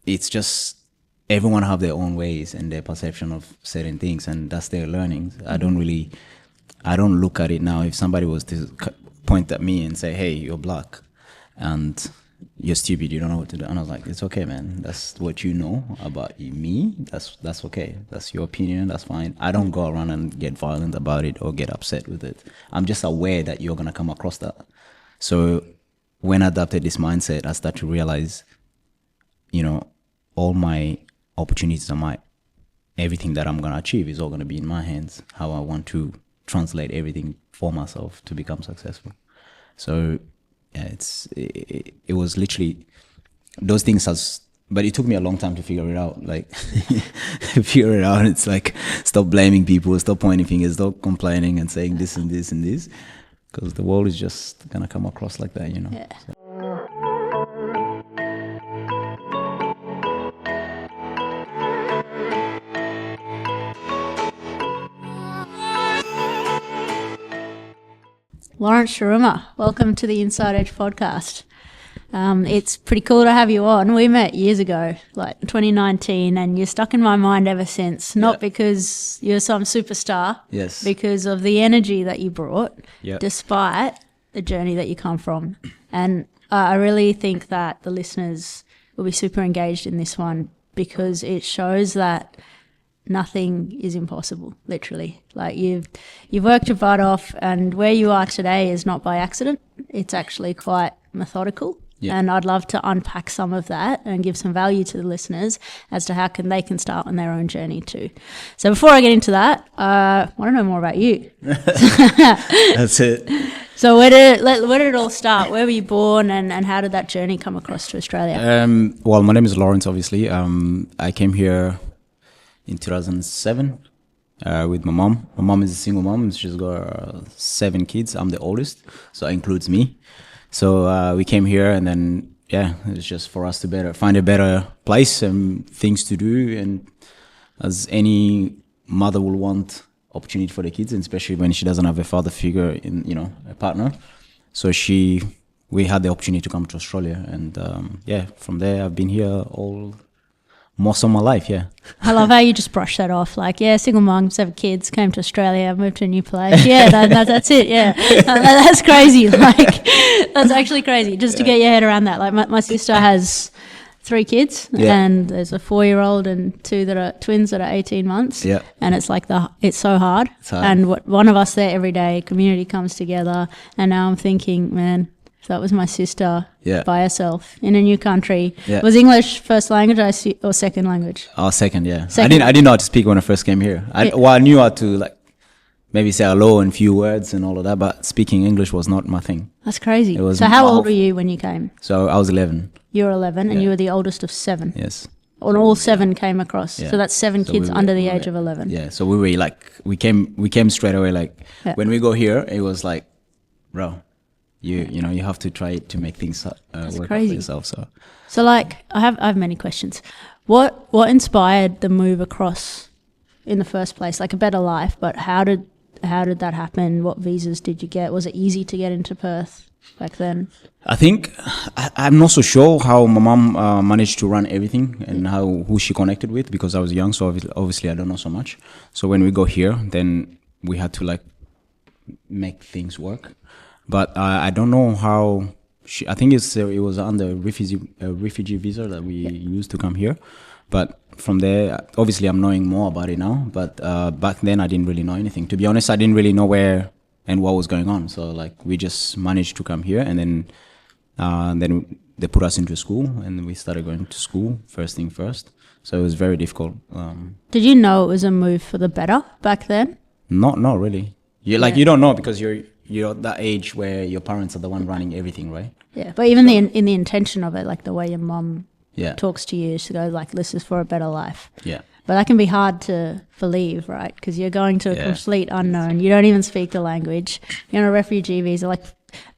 it's just everyone have their own ways and their perception of certain things, and that's their learnings. I don't look at it now. If somebody was to point at me and say, "Hey, you're black," and you're stupid, you don't know what to do, and I was like, it's okay, man, that's what you know about me, that's okay, that's your opinion, that's fine. I don't go around and get violent about it or get upset with it. I'm just aware that you're gonna come across that. So when I adopted this mindset, I started to realize, all my opportunities are everything that I'm gonna achieve is all gonna be in my hands, how I want to translate everything for myself to become successful. So yeah, it was literally those things but it took me a long time to figure it out. Like figure it out. It's like, stop blaming people, stop pointing fingers, stop complaining and saying this and this and this, because the world is just gonna come across like that, Yeah. So. Lawrence Shuruma, welcome to the Inside Edge podcast. It's pretty cool to have you on. We met years ago, like 2019, and you're stuck in my mind ever since. Not because you're some superstar, Yes, because of the energy that you brought, Yep. despite the journey that you come from. And I really think that the listeners will be super engaged in this one, because it shows that nothing is impossible, literally. Like you've worked your butt off, and where you are today is not by accident. It's actually quite methodical. Yeah. And I'd love to unpack some of that and give some value to the listeners as to how they can start on their own journey too. So before I get into that, I want to know more about you. That's it. So where did it all start? Where were you born, and how did that journey come across to Australia? Well, my name is Lawrence, obviously. I came here in 2007 with my mom. My mom is a single mom. She's got 7 kids. I'm the oldest, so that includes me. So we came here, and then it's just for us to find a better place and things to do. And as any mother will want opportunity for the kids, and especially when she doesn't have a father figure in a partner. So we had the opportunity to come to Australia, and from there I've been here most of my life. I love how you just brush that off, like, single mom, 7 kids, came to Australia, moved to a new place. That's it. That's crazy. Like, that's actually crazy, just to get your head around that. Like, my sister has 3 kids, and there's a 4-year-old and 2 that are twins that are 18 months. And it's like it's so hard. It's hard. And one of us there every day, community comes together, and now I'm thinking, man, if that was my sister by herself in a new country. Was English first language or second language? Second, Second. I didn't know how to speak when I first came here. I knew how to, like, maybe say hello and few words and all of that, but speaking English was not my thing. That's crazy. So how old were you when you came? So I was 11. You were 11, and you were the oldest of 7. Yes. And all 7 came across. So that's 7 kids under the age of 11. Yeah. So we were like, we came straight away. Like when we go here, it was like, bro, you have to try to make things work out for yourself. So like, I have many questions. What inspired the move across in the first place? Like, a better life, but how did that happen? What visas did you get? Was it easy to get into Perth back then? I think I'm not so sure how my mom managed to run everything and who she connected with, because I was young, so obviously I don't know so much. So when we go here, then we had to like make things work. But I don't know how I think it was under refugee visa that we used to come here. But from there, obviously I'm knowing more about it now. But back then I didn't really know anything. To be honest, I didn't really know where and what was going on. So like we just managed to come here, and then they put us into school, and we started going to school first thing first. So it was very difficult. Did you know it was a move for the better back then? Not really. You don't know, because you're at that age where your parents are the one running everything, right? Yeah, but even in the intention of it, like the way your mum talks to you, is to go like, this is for a better life. Yeah. But that can be hard to believe, right? Because you're going to a complete unknown. You don't even speak the language. You're on a refugee visa. Like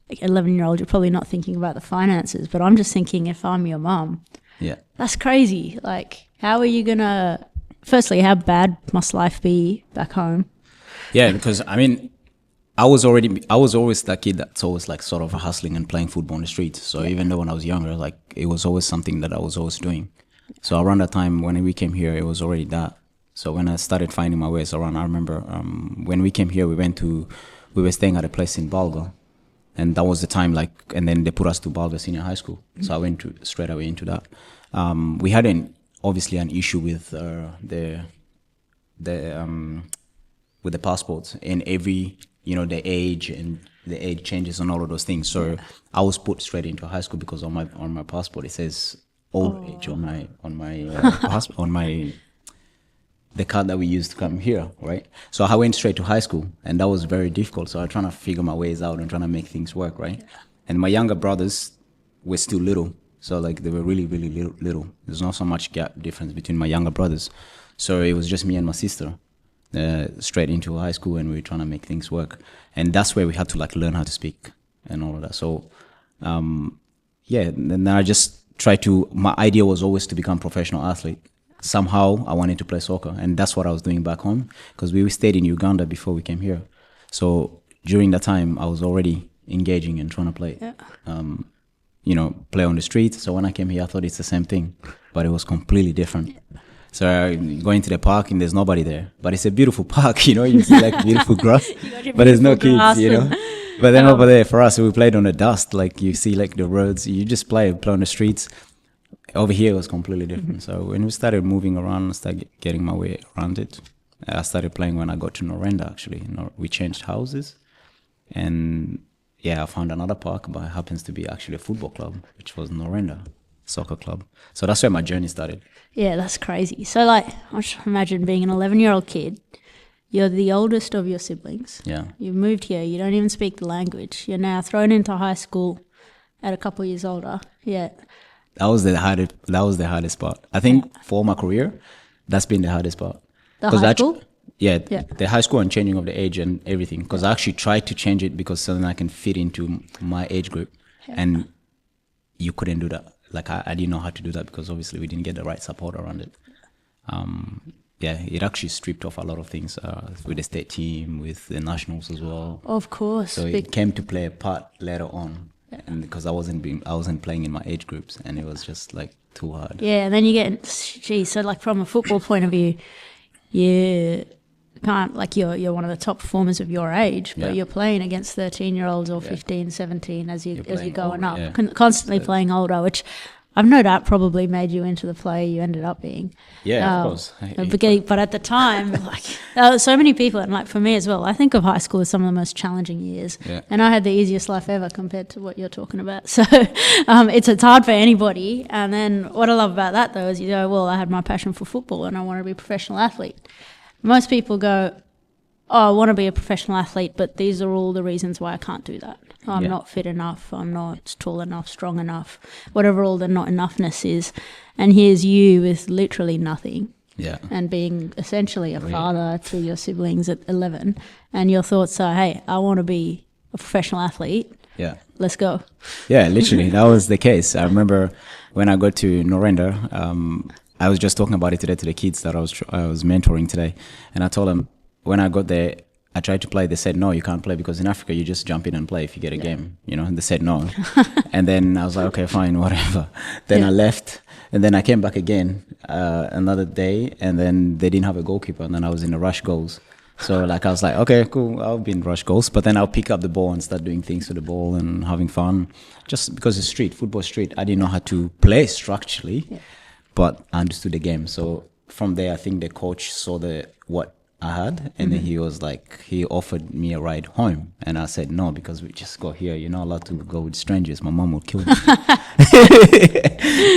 11-year-old, you're probably not thinking about the finances. But I'm just thinking, if I'm your mum, that's crazy. Like, how are you gonna? Firstly, how bad must life be back home? Yeah, because I mean, I was always that kid that's always like sort of hustling and playing football on the street. So even though when I was younger, like it was always something that I was always doing. So around that time when we came here, it was already that. So when I started finding my ways around, I remember when we came here, we were staying at a place in Balga, and that was the time and then they put us to Balga Senior High School. So I went straight away into that. We had obviously an issue with with the passports and every the age changes and all of those things. So I was put straight into high school because on my passport it says old age on my passport, on my the card that we used to come here, right? So I went straight to high school, and that was very difficult. So I was trying to figure my ways out and trying to make things work, right? Yeah. And my younger brothers were still little, so they were really, really little. There's not so much gap difference between my younger brothers. So it was just me and my sister straight into high school, and we were trying to make things work. And that's where we had to learn how to speak and all of that. So and then I just tried to. My idea was always to become a professional athlete. Somehow I wanted to play soccer, and that's what I was doing back home because we stayed in Uganda before we came here. So during that time, I was already engaging and trying to play, play on the street. So when I came here, I thought it's the same thing, but it was completely different. Yeah. So going to the park and there's nobody there, but it's a beautiful park, you see beautiful grass, but there's no kids, But then over there for us, we played on the dust, you see the roads, you just play on the streets. Over here it was completely different. So when we started moving around, I started getting my way around it. I started playing when I got to Norenda, actually. We changed houses. And I found another park, but it happens to be actually a football club, which was Norenda Soccer Club. So that's where my journey started. Yeah, that's crazy. So I just imagine being an 11-year-old kid. You're the oldest of your siblings. Yeah. You've moved here. You don't even speak the language. You're now thrown into high school at a couple of years older. Yeah. That was the hardest part. I think for my career, that's been the hardest part. The high school? The high school and changing of the age and everything. Because I actually tried to change it because something I can fit into my age group. Yeah. And you couldn't do that. I didn't know how to do that because obviously we didn't get the right support around it. It actually stripped off a lot of things with the state team, with the nationals as well. Of course. So it came to play a part later on. And because I wasn't playing in my age groups, and it was just too hard. Yeah, and then you get, so from a football point of view, you can't, you're one of the top performers of your age, but you're playing against 13-year-olds or 15, 17 as you're going older, up, constantly playing older, which I've no doubt probably made you into the player you ended up being. Yeah, of course. But at the time, so many people, and for me as well, I think of high school as some of the most challenging years. Yeah. And I had the easiest life ever compared to what you're talking about. So it's hard for anybody. And then what I love about that, though, is I had my passion for football and I want to be a professional athlete. Most people go, I want to be a professional athlete, but these are all the reasons why I can't do that. I'm not fit enough, I'm not tall enough, strong enough, whatever all the not enoughness is. And here's you with literally nothing. Yeah. And being essentially a father to your siblings at 11. And your thoughts are, hey, I want to be a professional athlete. Yeah. Let's go. Yeah, literally. That was the case. I remember when I got to Norenda, I was just talking about it today to the kids that I was mentoring today. And I told them, when I got there, I tried to play. They said, no, you can't play because in Africa, you just jump in and play if you get a game, and they said no. And then I was like, okay, fine, whatever. Then I left and then I came back again another day and then they didn't have a goalkeeper and then I was in the rush goals. So I was like, okay, cool, I'll be in rush goals, but then I'll pick up the ball and start doing things to the ball and having fun. Just because it's football street, I didn't know how to play structurally, but I understood the game. So from there, I think the coach saw what I had, and then he offered me a ride home, and I said no because we just got here. You're not allowed to go with strangers. My mom would kill me.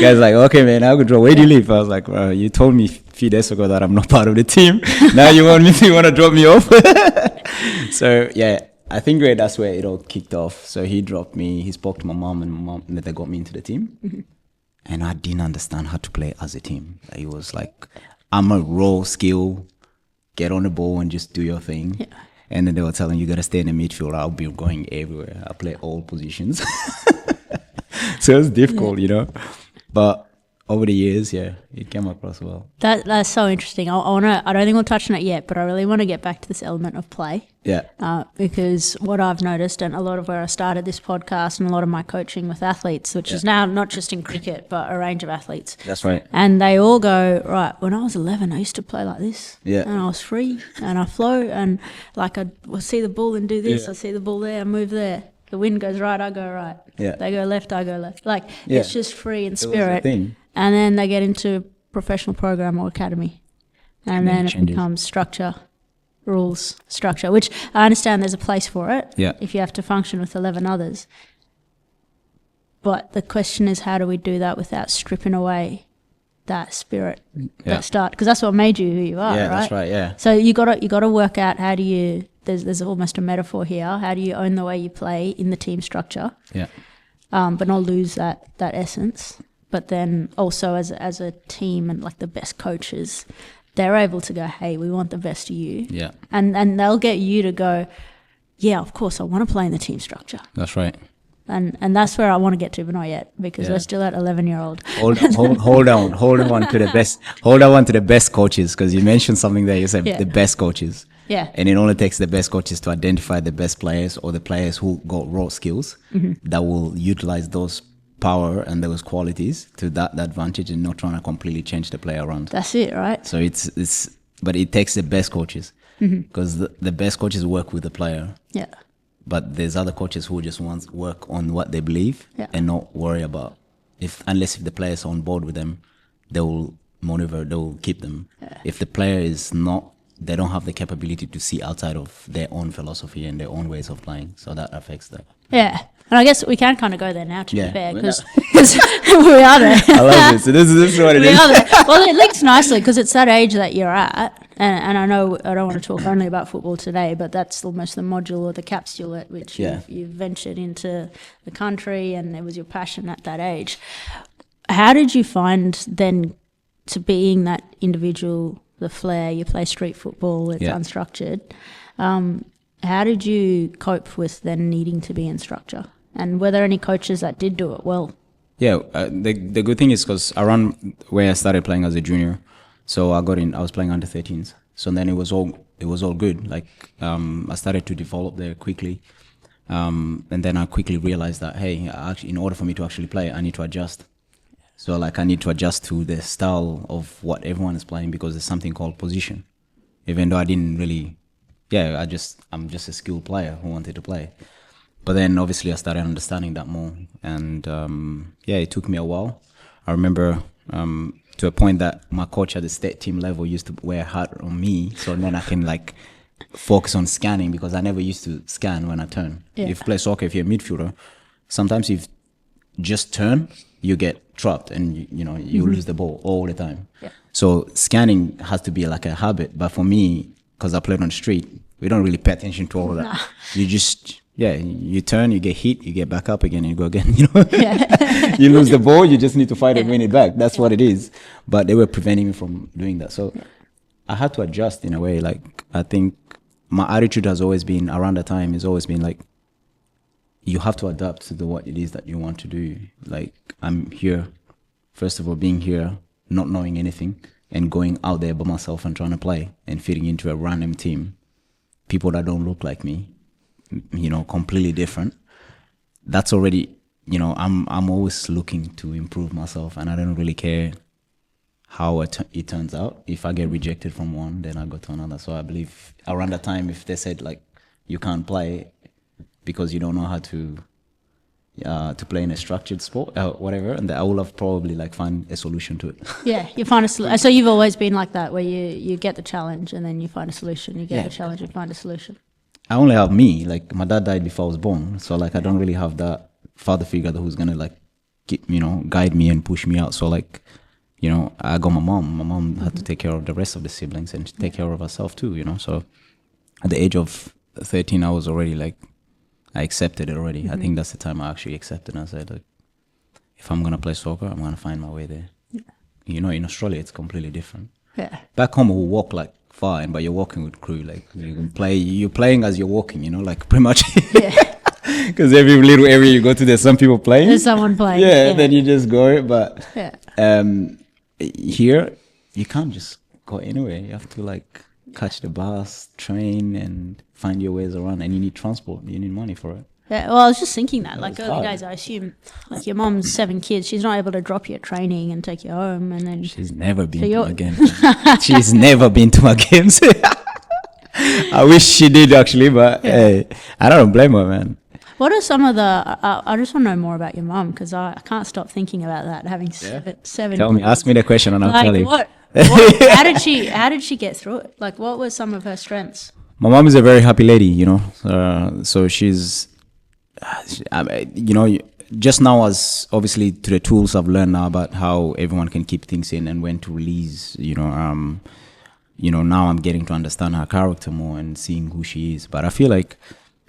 Guys okay, man, I'll go. Where do you live? I was like, you told me a few days ago that I'm not part of the team. Now you want to drop me off? So I think that's where it all kicked off. So he dropped me. He spoke to my mom, and they got me into the team. Mm-hmm. And I didn't understand how to play as a team. It was I'm a raw skill. Get on the ball and just do your thing. Yeah. And then they were telling you got to stay in the midfield. I'll be going everywhere. I play all positions. So it was difficult, But over the years, yeah, it came across well. That's so interesting. I don't think we'll touch on it yet, but I really want to get back to this element of play. Yeah. Because what I've noticed, and a lot of where I started this podcast and a lot of my coaching with athletes, which is now not just in cricket, but a range of athletes. That's right. And they all go, right, when I was 11, I used to play like this. Yeah. And I was free and I flow and like I'd see the ball and do this. Yeah. I see the ball there, I move there. The wind goes right, I go right. Yeah. They go left, I go left. Like Yeah. it's just free in It was the spirit. thing. And then they get into professional program or academy. And then it changes. becomes structure, rules, structure, which I understand there's a place for it. Yeah. If you have to function with 11 others. But the question is, how do we do that without stripping away that spirit, that start? Because that's what made you who you are, Yeah, right? that's right, yeah. So you gotta work out how do you. There's almost a metaphor here. How do you own the way you play in the team structure? Yeah. But not lose that essence. But then also as a team and like the best coaches, they're able to go, hey, we want the best of you. Yeah. And they'll get you to go, yeah, of course, I want to play in the team structure. That's right. And that's where I want to get to, but not yet, because we're still at 11-year-old. Hold on to the best. Hold on to the best coaches, because you mentioned something there. You said the best coaches. Yeah. And it only takes the best coaches to identify the best players or the players who got raw skills that will utilize those power and those qualities to that advantage, and not trying to completely change the player around. That's it, right? So but it takes the best coaches, because the best coaches work with the player. Yeah. But there's other coaches who just want to work on what they believe and not worry about unless the players are on board with them, they will monitor, they will keep them. Yeah. If the player is not, they don't have the capability to see outside of their own philosophy and their own ways of playing, so that affects that. Yeah. And I guess we can kind of go there now, to be fair, we're because we are there. I love it. So this is what it We is. are there. Well, it links nicely because it's that age that you're at. And I know I don't want to talk only about football today, but that's almost the module or the capsule at which you've ventured into the country, and it was your passion at that age. How did you find then to being that individual, the flair, you play street football, it's unstructured. How did you cope with then needing to be in structure? And were there any coaches that did do it well? Yeah, the good thing is because around where I started playing as a junior, so I was playing under 13s. So then it was all good. Like I started to develop there quickly, and then I quickly realized that in order for me to actually play, I need to adjust. So like I need to adjust to the style of what everyone is playing, because there's something called position. Even though I didn't really, I'm just a skilled player who wanted to play. But then obviously I started understanding that more, and it took me a while. I remember to a point that my coach at the state team level used to wear a hat on me, so then I can like focus on scanning, because I never used to scan when I turn. If you play soccer, if you're a midfielder, sometimes if you just turn, you get trapped and you lose the ball all the time. Yeah. So scanning has to be like a habit. But for me, because I played on the street, we don't really pay attention to all of that. Nah. You just you turn, you get hit, you get back up again, and you go again. You lose the ball, you just need to fight and win it back. That's what it is. But they were preventing me from doing that. So I had to adjust in a way. Like I think my attitude has always been around the time has always been like, you have to adapt to what it is that you want to do. Like I'm here, first of all, being here, not knowing anything, and going out there by myself and trying to play and fitting into a random team, people that don't look like me, completely different. That's already, I'm always looking to improve myself, and I don't really care how it turns out. If I get rejected from one, then I go to another. So I believe around that time, if they said like, you can't play because you don't know how to play in a structured sport, whatever, and I will have probably like find a solution to it. Yeah, you find a solution. So you've always been like that, where you get the challenge and then you find a solution. You get the challenge and find a solution. I only have me. Like my dad died before I was born, so like I don't really have that father figure who's gonna like guide me and push me out. So like I got my mom. My mom had to take care of the rest of the siblings and take care of herself too. So at the age of 13, I was already like, I accepted it already. I think that's the time I actually accepted. And I said, like, if I'm gonna play soccer, I'm gonna find my way there. Yeah. In Australia, it's completely different. Yeah. Back home, we'll walk like fine, but you're walking with crew. Like you can play, you're playing as you're walking. Like pretty much. Yeah. Because every little area you go to, there's some people playing. There's someone playing. Yeah. Then you just go. But Here, you can't just go anywhere. You have to like catch the bus, train, and find your ways around. And you need transport. You need money for it. Yeah, well, I was just thinking that, like it's early hard. days, I assume, like your mom's 7 kids, she's not able to drop you at training and take you home, and then She's never been So to you're- my games. She's never been to my games. I wish she did actually, but hey, I don't blame her, man. what are some of the? I just want to know more about your mum because I can't stop thinking about that. Having seven. Tell me, ask me the question, and I'll Like tell you. what? How did she get through it? Like, what were some of her strengths? My mom is a very happy lady, you know. So she's, you know, just now as obviously to the tools I've learned now about how everyone can keep things in and when to release, you know. Now I'm getting to understand her character more and seeing who she is. But I feel like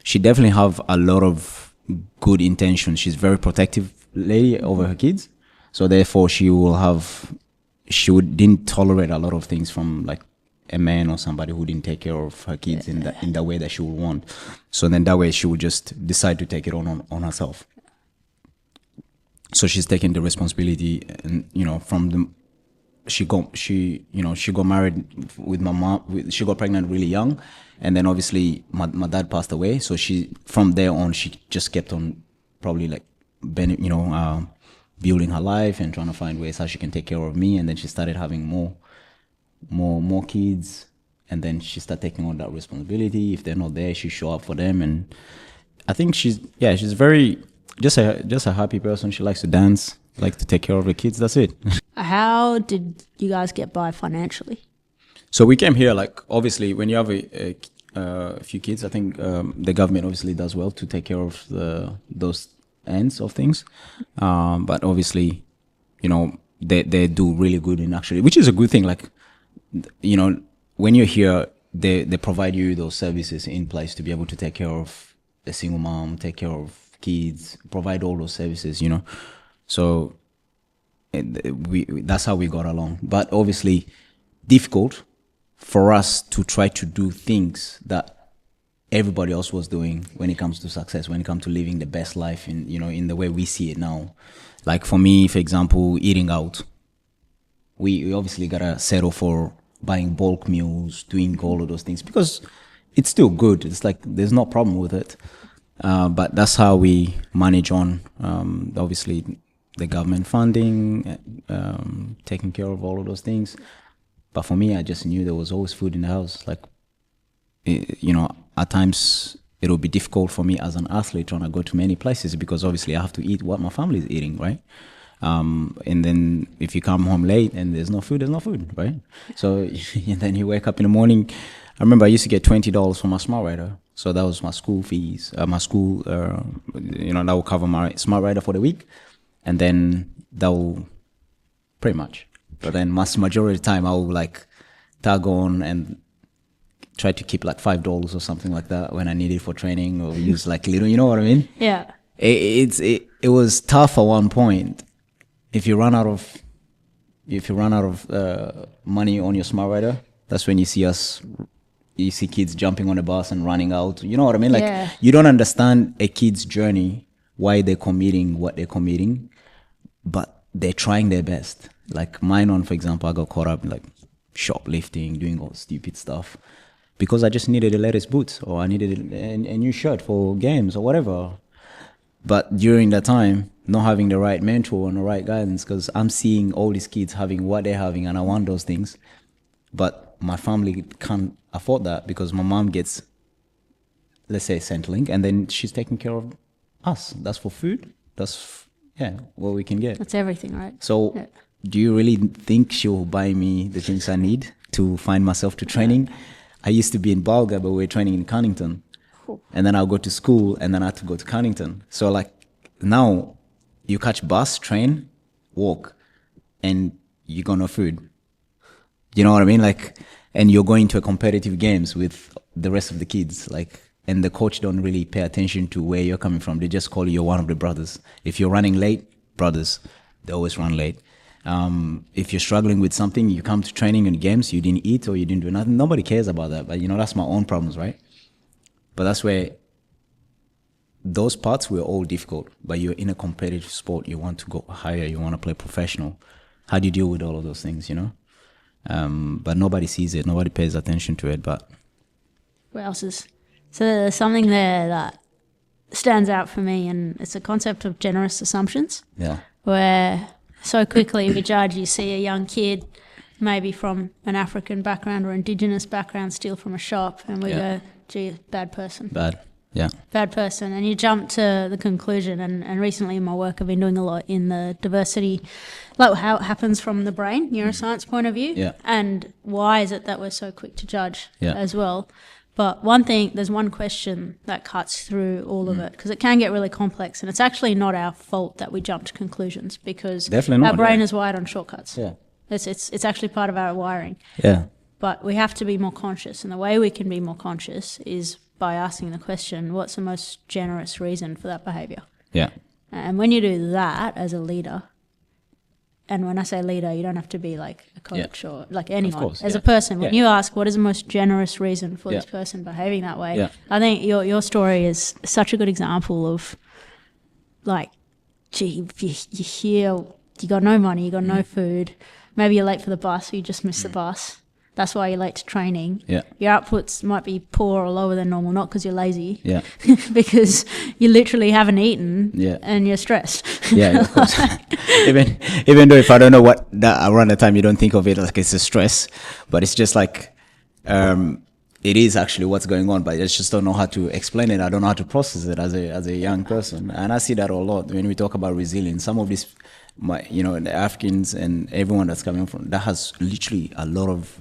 she definitely have a lot of good intentions. She's very protective lady over her kids, so therefore she didn't tolerate a lot of things from like a man or somebody who didn't take care of her kids in the way that she would want. So then that way she would just decide to take it on herself. So she's taking the responsibility, and you know, from the she got married with my mom. She got pregnant really young, and then obviously my dad passed away. So she from there on she just kept on probably like building her life and trying to find ways how she can take care of me. And then she started having more kids, and then she started taking on that responsibility. If they're not there, she show up for them. And I think she's very just a happy person. She likes to dance, likes to take care of her kids. That's it. How did you guys get by financially? So we came here, like, obviously, when you have a few kids, I think the government obviously does well to take care of those ends of things. But obviously, you know, they do really good in actually, which is a good thing. Like, you know, when you're here, they provide you those services in place to be able to take care of a single mom, take care of kids, provide all those services, you know. So that's how we got along. But obviously difficult for us to try to do things that everybody else was doing when it comes to success, when it comes to living the best life in the way we see it now. Like for me, for example, eating out, we obviously gotta settle for buying bulk meals, doing all of those things because it's still good. It's like there's no problem with it. But that's how we manage on. Obviously, the government funding, taking care of all of those things. But for me, I just knew there was always food in the house. Like, at times it will be difficult for me as an athlete trying to go to many places because obviously I have to eat what my family is eating, right? And then if you come home late and there's no food, right? So and then you wake up in the morning. I remember I used to get $20 for my smart rider. So that was my school fees, that will cover my smart rider for the week. And then that will pretty much. But then majority of the time I will like tag on and try to keep like $5 or something like that when I need it for training or use like little, you know what I mean? Yeah. It was tough at one point. If you run out of money on your smart rider, that's when you see kids jumping on the bus and running out. You know what I mean? Like You don't understand a kid's journey, why they're committing what they're committing, but they're trying their best. Like mine on, for example, I got caught up in like shoplifting, doing all stupid stuff because I just needed the latest boots or I needed a new shirt for games or whatever. But during that time, not having the right mentor and the right guidance, because I'm seeing all these kids having what they're having and I want those things. But my family can't afford that because my mom gets, let's say, Centrelink, and then she's taking care of us. That's for food. That's, what we can get. That's everything, right? So do you really think she'll buy me the things I need to find myself to training? I used to be in Balga, but we're training in Cannington. And then I'll go to school, and then I have to go to Cannington. So like now you catch bus, train, walk, and you got no food. You know what I mean? Like, and you're going to a competitive games with the rest of the kids, like, and the coach don't really pay attention to where you're coming from. They just call you one of the brothers. If you're running late, brothers, they always run late. If you're struggling with something, you come to training and games, you didn't eat or you didn't do nothing. Nobody cares about that. But that's my own problems, right? But that's where those parts were all difficult. But you're in a competitive sport. You want to go higher. You want to play professional. How do you deal with all of those things, but nobody sees it, nobody pays attention to it. But What else is? So there's something there that stands out for me, and it's a concept of generous assumptions. yeah, Where so quickly we judge. You see a young kid, maybe from an African background or Indigenous background, steal from a shop, and we go, "Gee, bad person." Bad person. And you jump to the conclusion, and recently in my work I've been doing a lot in the diversity, like how it happens from the brain, neuroscience point of view, and why is it that we're so quick to judge as well. But there's one question that cuts through all of it, because it can get really complex, and it's actually not our fault that we jump to conclusions, because Definitely not, our brain is wired on shortcuts. Yeah. It's actually part of our wiring. Yeah. But we have to be more conscious, and the way we can be more conscious is by asking the question, what's the most generous reason for that behavior? Yeah. And when you do that as a leader, and when I say leader, you don't have to be like a coach or like anyone. Of course, as a person, when you ask what is the most generous reason for this Yeah. person behaving that way, Yeah. I think your story is such a good example of, like, gee, you hear you got no money, you got no food, maybe you're late for the bus, or you just missed the bus. That's why you're late to training. Yeah. Your outputs might be poor or lower than normal, not because you're lazy, Yeah. because you literally haven't eaten Yeah. and you're stressed. Yeah, of course. even though if I don't know what that around the time, you don't think of it like it's a stress, but it's just like it is actually what's going on, but I just don't know how to explain it. I don't know how to process it as a young person, and I see that a lot when we talk about resilience. Some of these, the Africans and everyone that's coming from that has literally a lot of.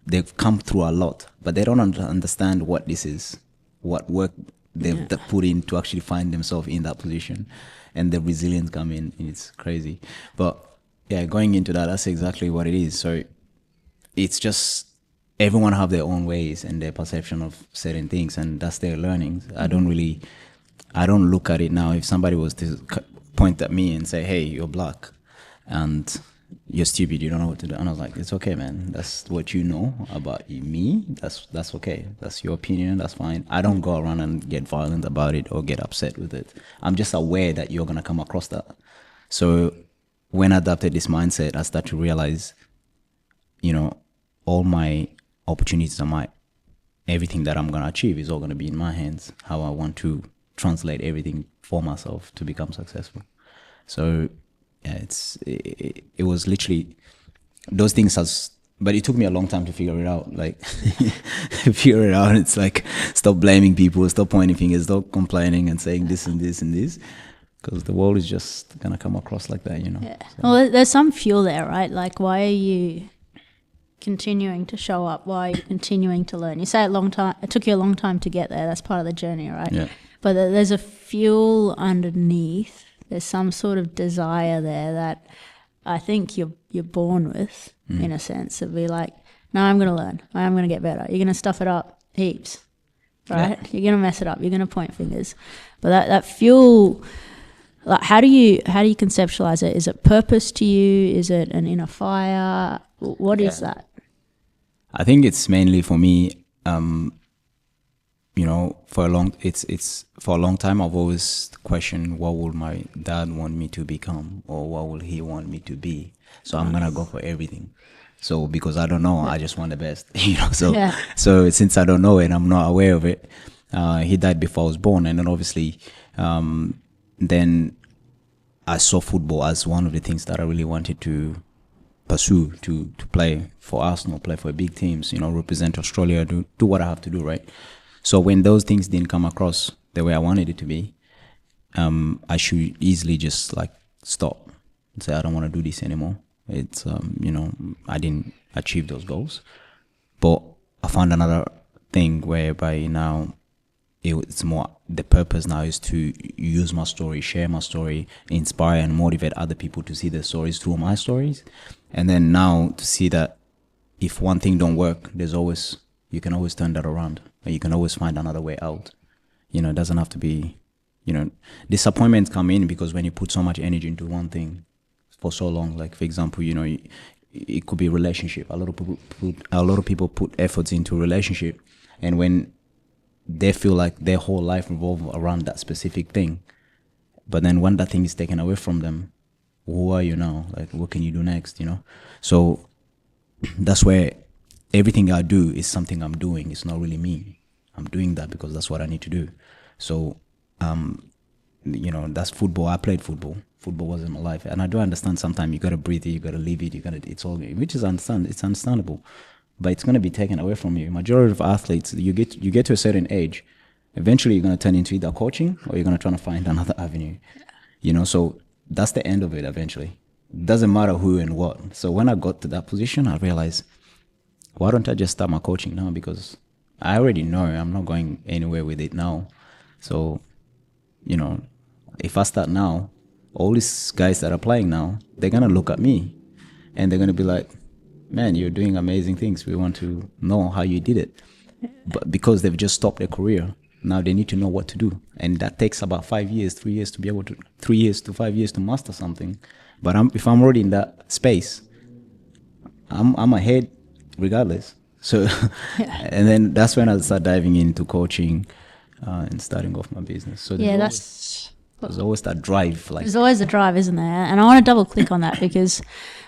They've come through a lot, but they don't understand what this is, what work they've put in to actually find themselves in that position, and the resilience come in. It's crazy. But yeah, going into that, that's exactly what it is. So it's just everyone have their own ways and their perception of certain things, and that's their learnings. I don't look at it now. If somebody was to point at me and say, "Hey, you're black," and you're stupid, you don't know what to do. And I was like, it's okay, man. That's what you know about me. That's okay. That's your opinion. That's fine. I don't go around and get violent about it or get upset with it. I'm just aware that you're going to come across that. So when I adopted this mindset, I started to realize, all my opportunities are everything that I'm going to achieve is all going to be in my hands. How I want to translate everything for myself to become successful. So yeah, it was literally those things but it took me a long time to figure it out. Like figure it out. It's like stop blaming people, stop pointing fingers, stop complaining and saying this and this and this, because the world is just gonna come across like that, Yeah. So. Well, there's some fuel there, right? Like, why are you continuing to show up? Why are you continuing to learn? You say it took you a long time to get there. That's part of the journey, right? Yeah. But there's a fuel underneath. There's some sort of desire there that I think you're born with, in a sense, of be like, no, I'm going to learn. I'm going to get better. You're going to stuff it up heaps, right? Yeah. You're going to mess it up. You're going to point fingers. But that fuel, like, how do you conceptualize it? Is it purpose to you? Is it an inner fire? What is that? I think it's mainly for me. For a long time I've always questioned what would my dad want me to become, or what will he want me to be. So I'm gonna go for everything. So because I don't know, I just want the best. So since I don't know it, I'm not aware of it. He died before I was born, and then obviously, then I saw football as one of the things that I really wanted to pursue, to play for Arsenal, play for big teams, represent Australia, do what I have to do, right? So when those things didn't come across the way I wanted it to be, I should easily just like stop and say, I don't want to do this anymore. It's, I didn't achieve those goals. But I found another thing whereby now it's more, the purpose now is to use my story, share my story, inspire and motivate other people to see their stories through my stories. And then now to see that if one thing don't work, you can always turn that around. You can always find another way out. It doesn't have to be, disappointments come in because when you put so much energy into one thing for so long, like for example, it could be relationship. A lot of people put efforts into relationship, and when they feel like their whole life revolves around that specific thing, but then when that thing is taken away from them, who are you now? Like, what can you do next? So that's where everything I do is something I'm doing. It's not really me. I'm doing that because that's what I need to do. So, that's football. I played football. Football wasn't my life, and I do understand. Sometimes you gotta breathe it, you gotta live it, it's all, which is it's understandable, but it's gonna be taken away from you. Majority of athletes, you get to a certain age, eventually you're gonna turn into either coaching or you're gonna try to find another avenue. So that's the end of it. Eventually, doesn't matter who and what. So when I got to that position, I realized, why don't I just start my coaching now? Because I already know I'm not going anywhere with it now. So, if I start now, all these guys that are playing now, they're going to look at me and they're going to be like, man, you're doing amazing things. We want to know how you did it. But because they've just stopped their career, now they need to know what to do. And that takes about 3 years to 5 years to master something. But if I'm already in that space, I'm ahead regardless. So, and then that's when I start diving into coaching and starting off my business. So there's always that drive. There's always a drive, isn't there? And I want to double click on that because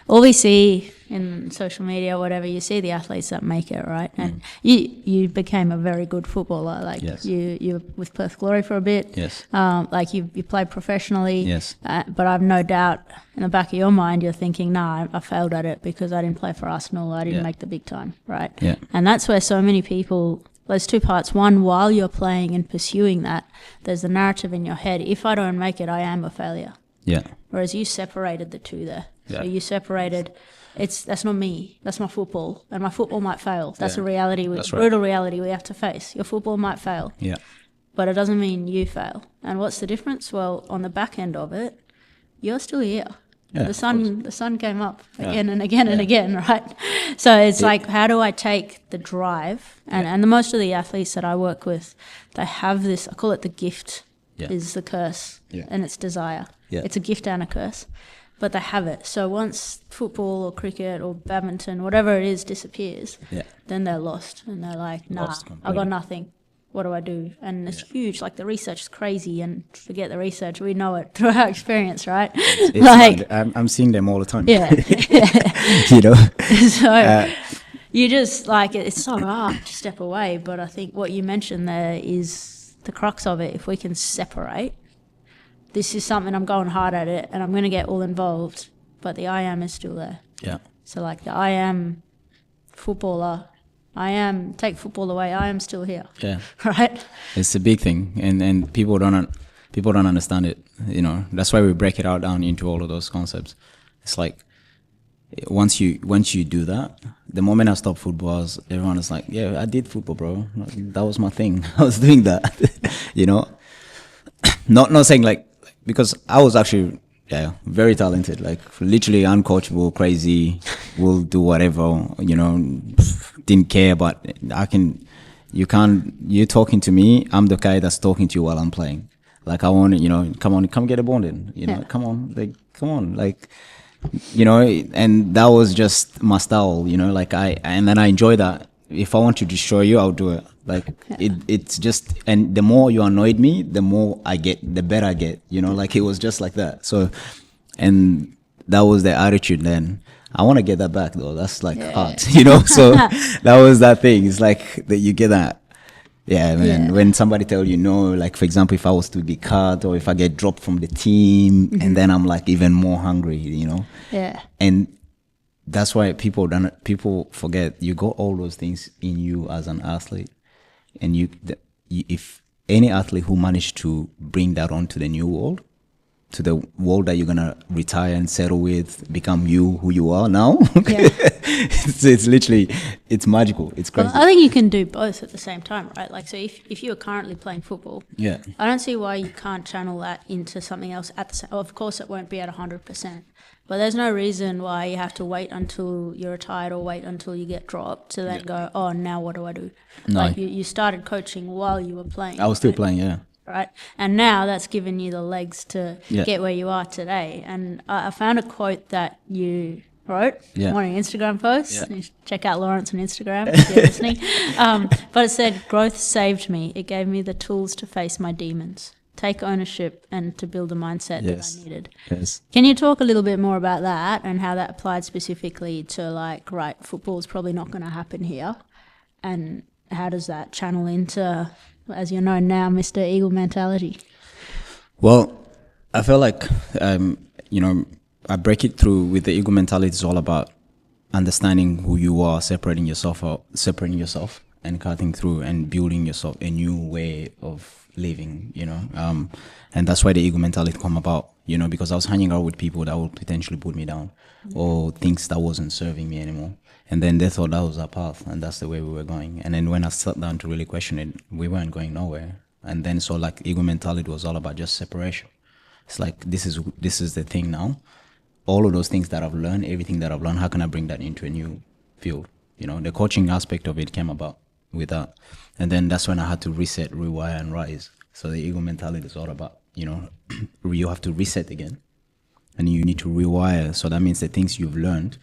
all we see in social media or whatever, you see the athletes that make it, right? And you became a very good footballer. Like you were with Perth Glory for a bit. Yes. Like you played professionally. Yes. But I've no doubt in the back of your mind you're thinking, nah, I failed at it because I didn't play for Arsenal. I didn't make the big time, right? Yeah. And that's where so many people. There's two parts. One, while you're playing and pursuing that, there's the narrative in your head. If I don't make it, I am a failure. Yeah. Whereas you separated the two there. Yeah. So you separated, that's not me, that's my football, and my football might fail. That's a reality, brutal reality we have to face. Your football might fail. Yeah. But it doesn't mean you fail. And what's the difference? Well, on the back end of it, you're still here. Yeah, the sun came up again and again and again, right? So it's like, how do I take the drive? And the most of the athletes that I work with, they have this, I call it the gift, is the curse, and it's desire. Yeah. It's a gift and a curse, but they have it. So once football or cricket or badminton, whatever it is, disappears, then they're lost. And they're like, nah, I got nothing. What do I do? And it's huge. Like, the research is crazy, and forget the research. We know it through our experience, right? It's like, I'm seeing them all the time. Yeah. So you just, like, it's so hard to step away. But I think what you mentioned there is the crux of it. If we can separate, this is something, I'm going hard at it and I'm going to get all involved, but the I am is still there. Yeah. So, like, the I am footballer, take football away, I am still here. Yeah. Right? It's a big thing, and people don't understand it. That's why we break it out down into all of those concepts. It's like, once you do that, the moment I stopped football, everyone is like, yeah, I did football, bro. That was my thing. I was doing that. Not saying like, because I was actually very talented, like literally uncoachable, crazy, will do whatever, didn't care. But you're talking to me, I'm the guy that's talking to you while I'm playing. Like, I want come get a ball in, come on, and that was just my style, and then I enjoy that. If I want to destroy you, I'll do it. Like, it's just, and the more you annoyed me, the more I get, the better I get, like, it was just like that. So, and that was the attitude then. I want to get that back though. That's like hard, so that was that thing. It's like that you get that. Yeah, man. Yeah. When somebody tell you no, like, for example, if I was to be cut or if I get dropped from the team, and then I'm like even more hungry, Yeah. And that's why people forget you got all those things in you as an athlete, and if any athlete who managed to bring that onto the new world, to the world that you're gonna retire and settle with, become who you are now. It's literally, it's magical. It's crazy. Well, I think you can do both at the same time, right? Like, so if you are currently playing football, I don't see why you can't channel that into something else at the same. Of course, it won't be at 100%, but there's no reason why you have to wait until you're retired or wait until you get dropped to then go, oh, now what do I do? No. Like, you started coaching while you were playing. I was still playing, yeah. Right, and now that's given you the legs to get where you are today. And I found a quote that you wrote on an Instagram post. You should check out Lawrence on Instagram if you're listening. But it said, "Growth saved me. It gave me the tools to face my demons. take ownership and to build a mindset Yes. that I needed. Yes. Can you talk a little bit more about that and how that applied specifically to like, right, football's probably not going to happen here, and how does that channel into, as you're known now, Mr. Eagle mentality? Well, I feel like, I break it through with the ego mentality. It's all about understanding who you are, separating yourself, and cutting through and building yourself a new way of living, and that's why the ego mentality come about, because I was hanging out with people that would potentially put me down or things that wasn't serving me anymore. And then they thought that was our path and that's the way we were going. And then when I sat down to really question it, we weren't going nowhere. And then so like ego mentality was all about just separation. It's like, this is the thing now. All of those things that I've learned, everything that I've learned, how can I bring that into a new field? The coaching aspect of it came about with that. And then that's when I had to reset, rewire, and rise. So the ego mentality is all about, you have to reset again and you need to rewire. So that means the things you've learned,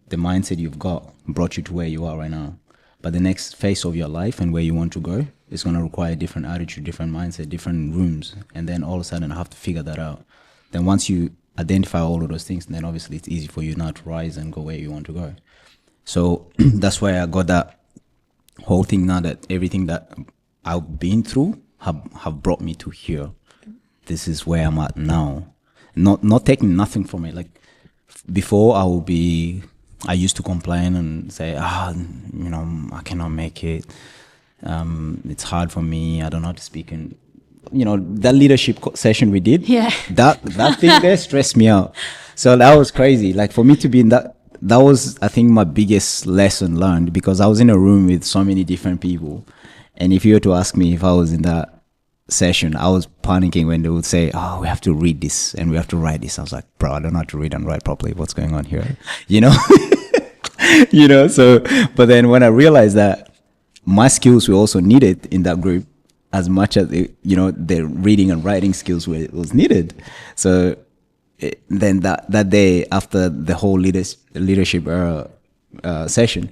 the mindset you've got brought you to where you are right now. But the next phase of your life and where you want to go is going to require different attitude, different mindset, different rooms. And then all of a sudden I have to figure that out. Then once you identify all of those things, then obviously it's easy for you now to rise and go where you want to go. So that's why I got that whole thing now, that everything that I've been through have brought me to here. This is where I'm at now. Not taking nothing from it. Like before I used to complain and say, I cannot make it. It's hard for me. I don't know how to speak. And, that leadership session we did, that thing there stressed me out. So that was crazy. Like for me to be in that was, I think, my biggest lesson learned, because I was in a room with so many different people. And if you were to ask me if I was in that session, I was panicking when they would say, we have to read this and we have to write this. I was like, bro, I don't know how to read and write properly. What's going on here? So, but then when I realized that my skills were also needed in that group as much as, the reading and writing skills was needed. So then that day after the whole leadership session,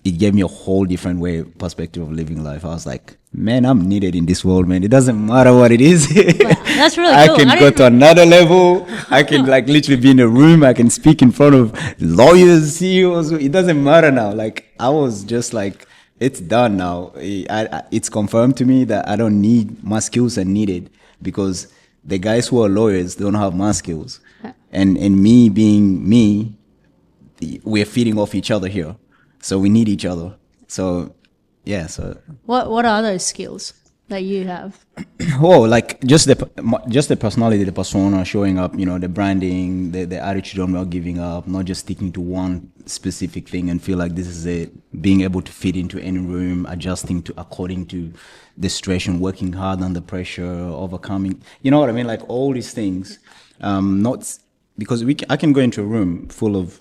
it gave me a whole different perspective of living life. I was like, man, I'm needed in this world, man. It doesn't matter what it is. Wow, that's really I cool. can go to another level. I can like literally be in a room. I can speak in front of lawyers, CEOs. It doesn't matter now. Like I was just like, it's done now. It's confirmed to me that I don't need my skills are needed, because the guys who are lawyers don't have my skills. And me being me, we're feeding off each other here. So we need each other. So, yeah. So what are those skills that you have? Like just the personality, the persona showing up, the branding, the attitude on not giving up, not just sticking to one specific thing and feel like this is it. Being able to fit into any room, adjusting according to the situation, working hard under pressure, overcoming. You know what I mean? Like all these things. Not because I can go into a room full of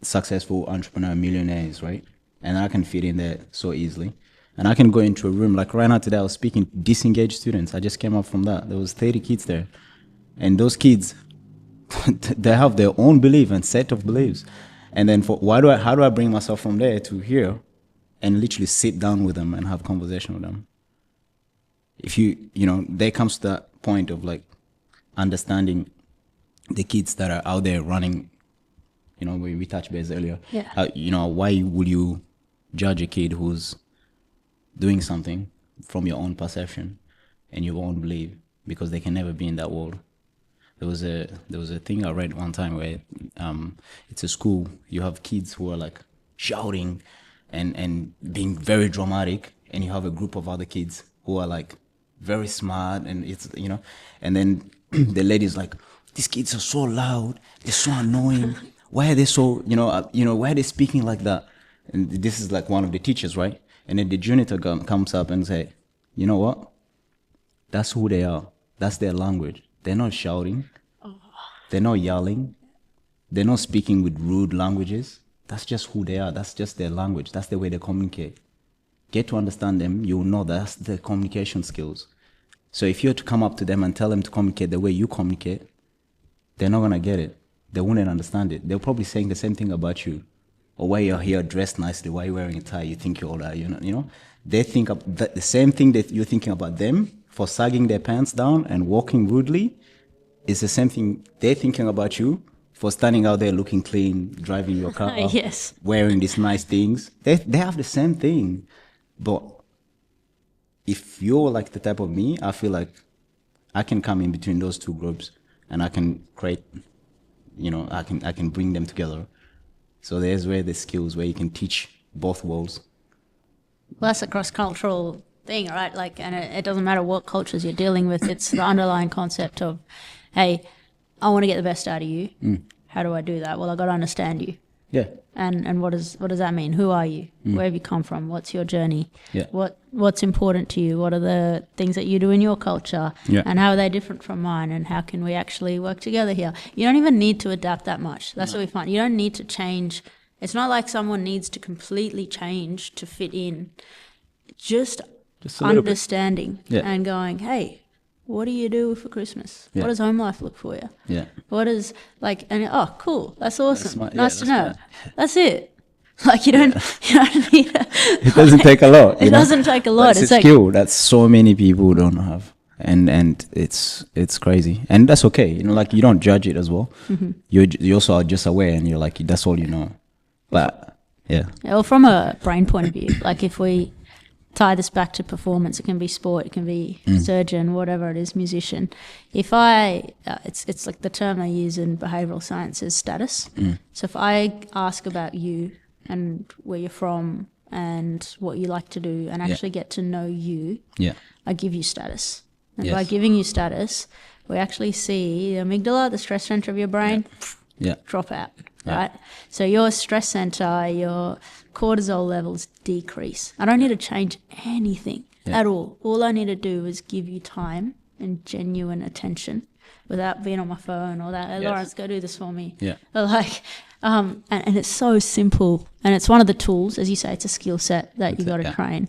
successful entrepreneur millionaires, right? And I can fit in there so easily. And I can go into a room like right now today, I was speaking to disengaged students. I just came up from that. There was 30 kids there. And those kids, they have their own belief and set of beliefs. And then how do I bring myself from there to here and literally sit down with them and have conversation with them? If there comes to that point of like understanding the kids that are out there running. We touched base earlier. Yeah. Why would you judge a kid who's doing something from your own perception and your own belief, because they can never be in that world? There was a thing I read one time where it's a school. You have kids who are like shouting and being very dramatic, and you have a group of other kids who are like very smart, and it's and then the lady's like, these kids are so loud, they're so annoying. Why are they so, why are they speaking like that? And this is like one of the teachers, right? And then the janitor comes up and say, you know what? That's who they are. That's their language. They're not shouting. They're not yelling. They're not speaking with rude languages. That's just who they are. That's just their language. That's the way they communicate. Get to understand them. You'll know that's their communication skills. So if you're to come up to them and tell them to communicate the way you communicate, they're not going to get it. They wouldn't understand it. They're probably saying the same thing about you. Or why you're here dressed nicely, why you're wearing a tie, you think you're all that, They think of the same thing that you're thinking about them for sagging their pants down and walking rudely is the same thing they're thinking about you for standing out there looking clean, driving your car, Yes. wearing these nice things. They have the same thing. But if you're like the type of me, I feel like I can come in between those two groups and I can create, I can bring them together. So there's where the skills where you can teach both worlds. Well, that's a cross-cultural thing, right? Like, and it doesn't matter what cultures you're dealing with. It's the underlying concept of, hey, I want to get the best out of you. How do I do that? Well, I got to understand you. Yeah. And what does that mean? Who are you? Where have you come from? What's your journey? Yeah. What's important to you? What are the things that you do in your culture? Yeah. And how are they different from mine? And how can we actually work together here? You don't even need to adapt that much. That's what we find. You don't need to change. It's not like someone needs to completely change to fit in. Just a little bit. understanding and going, hey, what do you do for Christmas? What does home life look for you? Yeah. What is oh, cool. That's awesome. That's nice to know. smart. That's it. Like you don't need It doesn't take a lot. It doesn't take a lot. It's a It's like, skill that so many people don't have. And it's crazy. And that's okay. Like you don't judge it as well. You also are just aware and you're like, that's all you know. But yeah. well, from a brain point of view, like if we tie this back to performance, it can be sport, it can be surgeon, whatever it is, musician. If I, it's like the term they use in behavioral science is status. So if I ask about you and where you're from and what you like to do and actually get to know you, I give you status. And by giving you status, we actually see the amygdala, the stress center of your brain, drop out, right? So your stress center, your cortisol levels decrease. I don't need to change anything at all. All I need to do is give you time and genuine attention without being on my phone or that, hey, Lawrence, go do this for me. Like, and it's so simple. And it's one of the tools, as you say, it's a skill set that you got to train.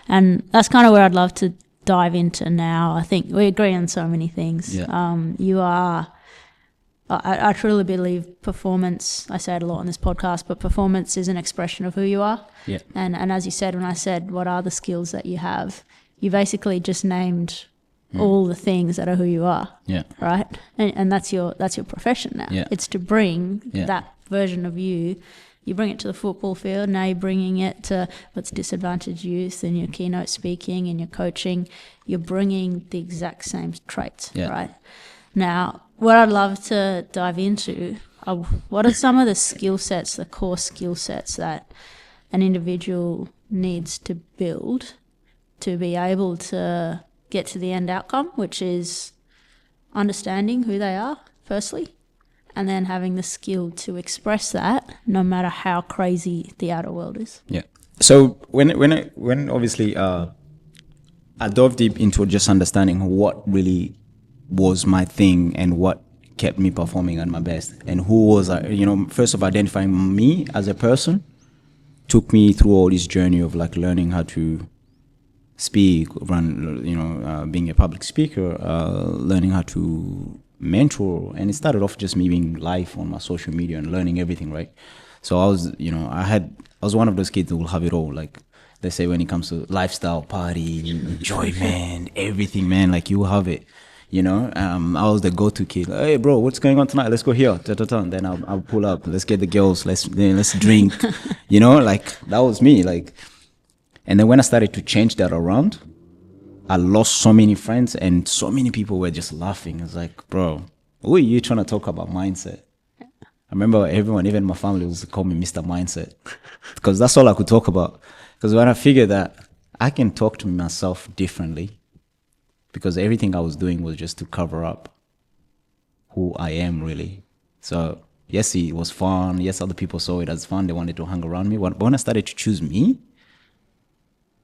And that's kind of where I'd love to dive into now. I think we agree on so many things. You are... I truly believe performance, I say it a lot on this podcast, but performance is an expression of who you are. And as you said, when I said, what are the skills that you have, you basically just named all the things that are who you are. Right? And that's your profession now. It's to bring that version of you. You bring it to the football field, now you're bringing it to what's disadvantaged youth and your keynote speaking and your coaching. You're bringing the exact same traits, right? Now, what I'd love to dive into are what are some of the skill sets, the core skill sets that an individual needs to build to be able to get to the end outcome, which is understanding who they are, firstly, and then having the skill to express that no matter how crazy the outer world is. So when obviously I dove deep into just understanding what really was my thing and what kept me performing at my best and who was I, first of identifying me as a person took me through all this journey of like learning how to speak, run, being a public speaker, learning how to mentor. And it started off just me being live on my social media and learning everything, right? So I was, I was one of those kids who will have it all. Like they say when it comes to lifestyle, party, enjoyment, everything, man, like you have it. I was the go-to kid. Like, hey, bro, what's going on tonight? Let's go here. Then I'll pull up. Let's get the girls. Let's drink. Like that was me. Like, and then when I started to change that around, I lost so many friends and so many people were just laughing. It's like, bro, who are you trying to talk about mindset? I remember everyone, even my family, was call me Mr. Mindset because that's all I could talk about. Because when I figured that I can talk to myself differently. Because everything I was doing was just to cover up who I am really. So yes, it was fun. Yes, other people saw it as fun. They wanted to hang around me. But when I started to choose me,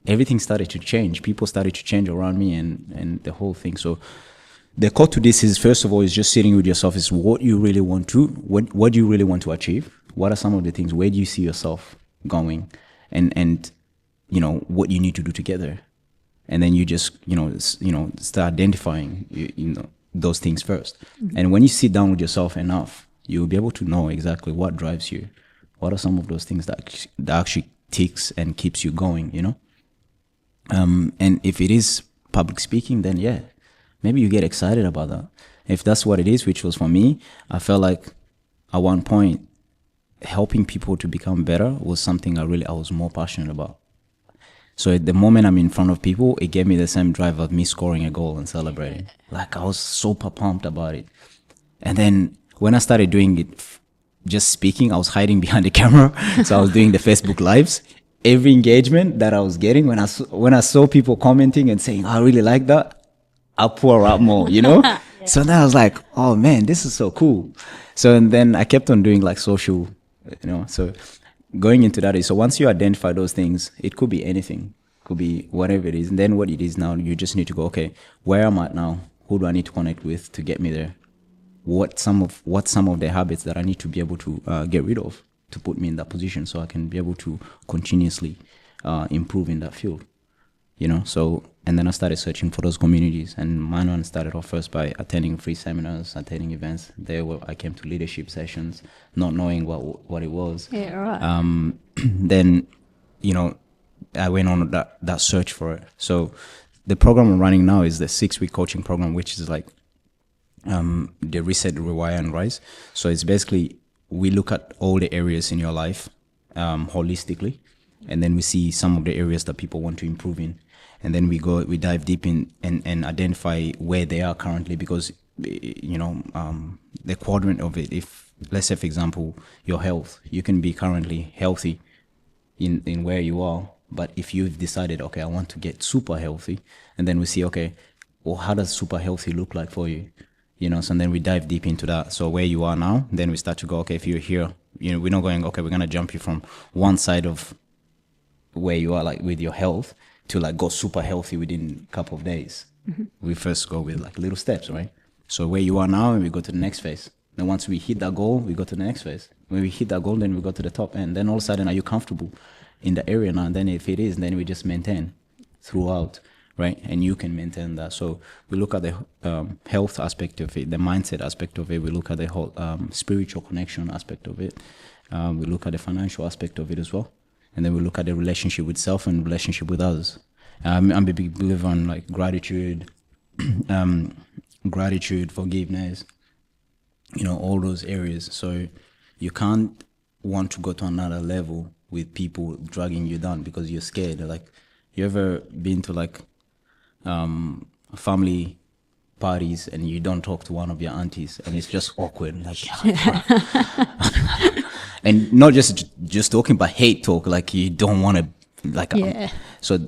everything started to change. People started to change around me and the whole thing. So the core to this is, first of all, is just sitting with yourself is what you really want to, what do you really want to achieve? What are some of the things? Where do you see yourself going? And what you need to do together. And then you just, start identifying, those things first. And when you sit down with yourself enough, you'll be able to know exactly what drives you. What are some of those things that actually ticks and keeps you going, And if it is public speaking, then yeah, maybe you get excited about that. If that's what it is, which was for me, I felt like at one point helping people to become better was something I was more passionate about. So at the moment I'm in front of people, it gave me the same drive of me scoring a goal and celebrating. Like I was super pumped about it. And then when I started doing it, just speaking, I was hiding behind the camera. So I was doing the Facebook lives. Every engagement that I was getting, when I saw people commenting and saying, I really like that, I'll pour out more, you know? So then I was like, oh man, this is so cool. So and then I kept on doing like social, you know, so going into that is, so once you identify those things, it could be anything, could be whatever it is. And then what it is now, you just need to go, okay, where am I now? Who do I need to connect with to get me there? What some of the habits that I need to be able to get rid of to put me in that position so I can be able to continuously improve in that field, you know? So, and then I started searching for those communities, and mine one started off first by attending free seminars, attending events. There where I came to leadership sessions, not knowing what it was. Yeah, right. Then, you know, I went on that search for it. So the program I'm running now is the 6-week coaching program, which is like the Reset, Rewire, and Rise. So it's basically, we look at all the areas in your life holistically, and then we see some of the areas that people want to improve in. And then we dive deep in and identify where they are currently, because, you know, the quadrant of it, if, let's say, for example, your health, you can be currently healthy in where you are, but if you've decided, okay, I want to get super healthy, and then we see, okay, well, how does super healthy look like for you? You know, so then we dive deep into that. So where you are now, then we start to go, okay, if you're here, you know, we're not going, okay, we're going to jump you from one side of where you are, like with your health, to like go super healthy within a couple of days. Mm-hmm. We first go with like little steps, right? So where you are now, and we go to the next phase. Then once we hit that goal, we go to the next phase. When we hit that goal, then we go to the top. And then all of a sudden, are you comfortable in the area now? And then if it is, then we just maintain throughout, right? And you can maintain that. So we look at the health aspect of it, the mindset aspect of it. We look at the whole spiritual connection aspect of it. We look at the financial aspect of it as well. And then we look at the relationship with self and relationship with others. I'm a big believer on like gratitude, forgiveness, you know, all those areas. So you can't want to go to another level with people dragging you down because you're scared. Like, you ever been to like family parties and you don't talk to one of your aunties and it's just awkward, like and not just talking, but hate talk, like you don't want to, like so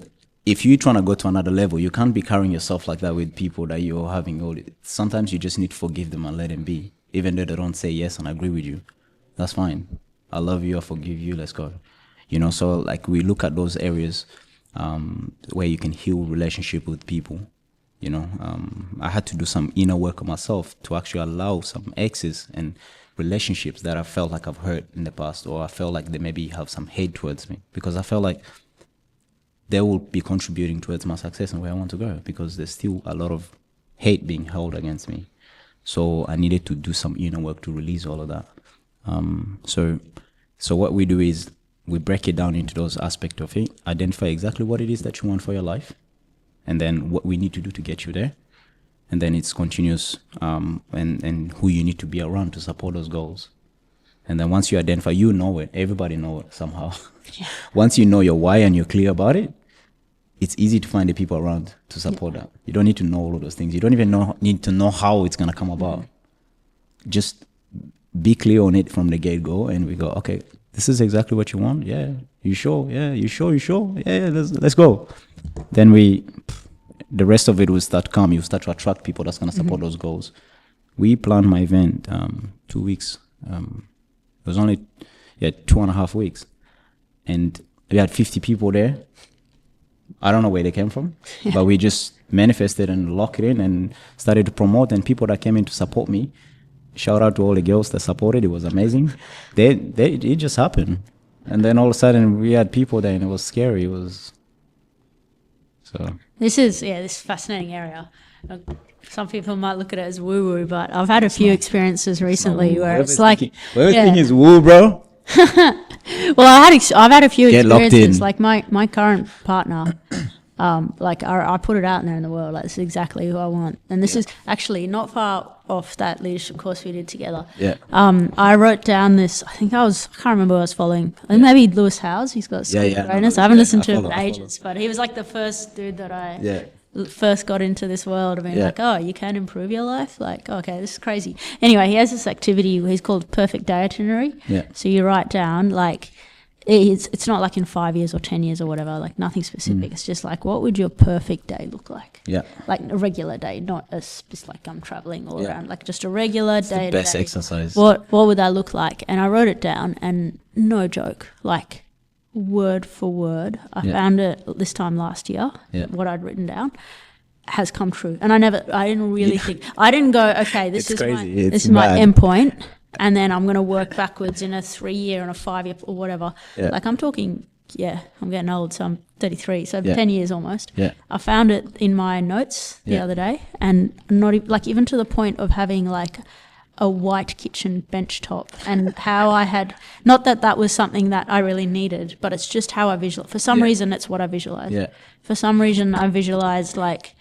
if you're trying to go to another level, you can't be carrying yourself like that with people that you're having all it. Sometimes you just need to forgive them and let them be, even though they don't say yes and agree with you. That's fine. I love you, I forgive you, let's go. You know, so like we look at those areas where you can heal relationship with people. You know, I had to do some inner work on myself to actually allow some exes and relationships that I felt like I've hurt in the past, or I felt like they maybe have some hate towards me, because I felt like they will be contributing towards my success and where I want to go, because there's still a lot of hate being held against me. So I needed to do some inner work to release all of that. So what we do is we break it down into those aspects of it, identify exactly what it is that you want for your life, and then what we need to do to get you there. And then it's continuous, and who you need to be around to support those goals. And then once you identify, you know it, everybody know it somehow. Yeah. Once you know your why and you're clear about it, it's easy to find the people around to support that. You don't need to know all of those things. You don't even need to know how it's going to come about. Just be clear on it from the get-go, and we go, okay, this is exactly what you want? Yeah. You sure? Yeah. You sure? Yeah, let's go. Then the rest of it will start to come. You start to attract people that's going to support those goals. We planned my event 2 weeks. It was only 2.5 weeks. And we had 50 people there. I don't know where they came from, but we just manifested and locked it in and started to promote. And people that came in to support me, shout out to all the girls that supported. It was amazing. It just happened. And then all of a sudden we had people there, and it was scary. It was so. This is a fascinating area. Some people might look at it as woo-woo, but I've had a few experiences recently where it's like... Everything is woo, bro. Well, I've had a few experiences. Like my current partner, Like I put it out there in the world, like this is exactly who I want. And this is actually not far off that leadership course we did together. Yeah. I wrote down this, I can't remember who I was following. I think maybe Lewis Howes, he's got school greatness. I haven't listened to him in ages, but he was like the first dude that I first got into this world of being like, oh, you can improve your life? Like, okay, this is crazy. Anyway, he has this activity he's called Perfect Day Itinerary. Yeah. So you write down, like, it's not like in 5 years or 10 years or whatever, like nothing specific. It's just like, what would your perfect day look like? Yeah. Like a regular day, not just like I'm traveling all around, like just a regular day. The best exercise. What would that look like? And I wrote it down, and no joke, like word for word, I found it this time last year, what I'd written down has come true. And I didn't really think, I didn't go, okay, this is my end point. And then I'm going to work backwards in a 3-year and a 5-year or whatever. Yeah. Like I'm talking, I'm getting old, so I'm 33, so 10 years almost. Yeah. I found it in my notes the other day, and not even to the point of having like a white kitchen bench top, and how I had, not that was something that I really needed, but it's just how I visualize. For some reason, it's what I visualized. Yeah. For some reason, I visualized like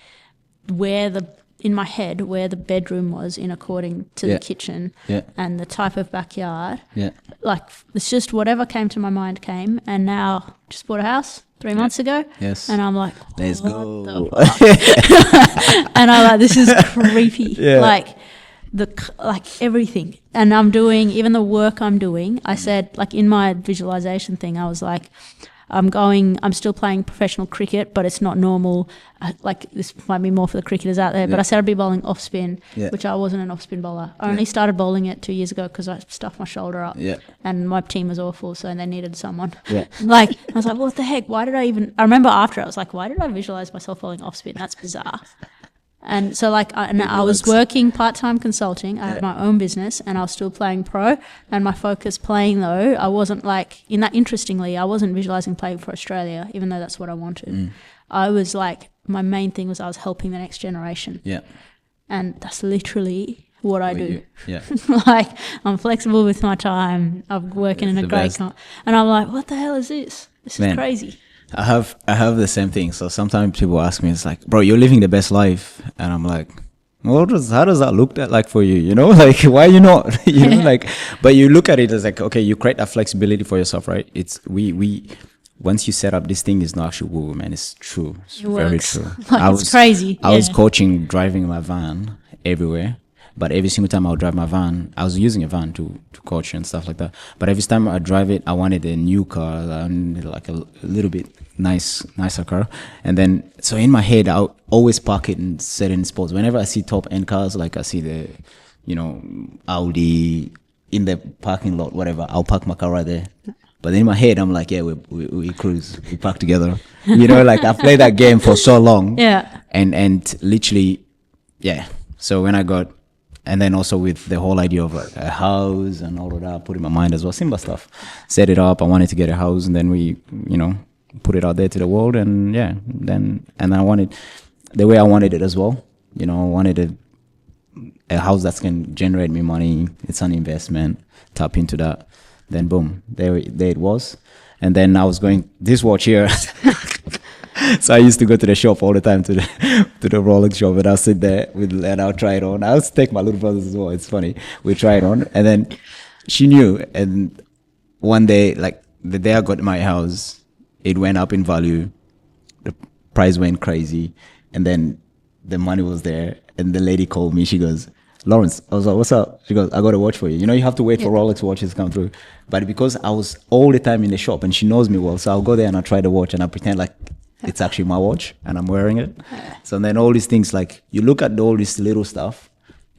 in my head where the bedroom was in according to the kitchen and the type of backyard. Yeah. Like it's just whatever came to my mind came, and now just bought a house 3 months ago. Yes. And I'm like, let's go. And I'm like, this is creepy. Like everything. And I'm doing, even the work I'm doing, I said, like in my visualization thing, I was like, I'm still playing professional cricket, but it's not normal. Like this might be more for the cricketers out there, but I said I'd be bowling off spin, which I wasn't an off spin bowler. I only started bowling it 2 years ago because I stuffed my shoulder up, and my team was awful, so they needed someone. Like I was like, what the heck? Why did I remember after I was like, why did I visualize myself bowling off spin? That's bizarre. And so like I was working part-time consulting. I had my own business, and I was still playing pro, and my focus playing though, I wasn't like interestingly, I wasn't visualizing playing for Australia, even though that's what I wanted. I was like, my main thing was I was helping the next generation. Yeah. And that's literally what I do. Yeah. Like I'm flexible with my time. I'm working in a great and I'm like, what the hell is this? This is crazy. I have the same thing. So sometimes people ask me, it's like, bro, you're living the best life. And I'm like, how does that look like for you? You know, like, why you not? You know, like, but you look at it as like, okay, you create that flexibility for yourself, right? It's, once you set up this thing, is not actually woo, man. It's true. It's very true. Like, it's crazy. I was coaching, driving my van everywhere. But every single time I would drive my van, I was using a van to coach and stuff like that. But every time I drive it, I wanted a new car, I wanted like a little bit nicer car. And then, so in my head, I always park it in certain spots. Whenever I see top end cars, like I see the, Audi in the parking lot, whatever, I'll park my car right there. But in my head, I'm like, yeah, we cruise, we park together. Like I played that game for so long. Yeah. And literally, so when I got, and then also with the whole idea of like a house and all of that, I put in my mind as well, simple stuff. Set it up. I wanted to get a house, and then we, put it out there to the world, and and I wanted the way I wanted it as well. I wanted a house that can generate me money. It's an investment. Tap into that. Then boom, there it was. And then I was going this watch here. So I used to go to the shop all the time, to the Rolex shop, and I'll sit there and I'll try it on. I'll take my little brothers as well. It's funny. We try it on, and then she knew. And one day, like the day I got my house, it went up in value. The price went crazy, and then the money was there. And the lady called me. She goes, Lawrence, I was like, what's up? She goes, I got a watch for you. You have to wait for Rolex watches to come through. But because I was all the time in the shop, and she knows me well, so I'll go there and I'll try the watch, and I'll pretend like it's actually my watch and I'm wearing it. So then all these things, like you look at all this little stuff,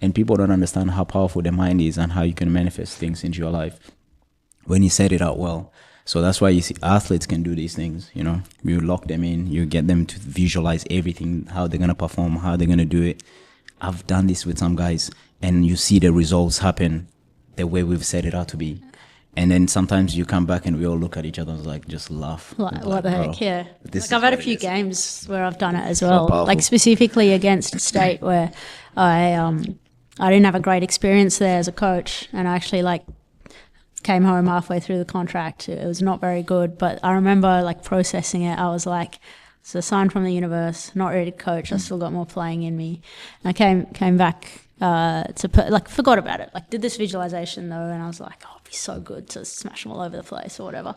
and people don't understand how powerful the mind is and how you can manifest things into your life when you set it out well. So that's why you see athletes can do these things. You lock them in, you get them to visualize everything, how they're going to perform, how they're going to do it. I've done this with some guys, and you see the results happen the way we've set it out to be. And then sometimes you come back and we all look at each other and like just laugh. Like, what the heck, yeah. Like I've had a few games where I've done it as well. Like specifically against State, where I didn't have a great experience there as a coach, and I actually like came home halfway through the contract. It was not very good, but I remember like processing it. I was like, So signed from the universe, not ready to coach. I still got more playing in me. And I came back forgot about it. Like did this visualization though, and I was like, oh, it'd be so good to smash them all over the place or whatever.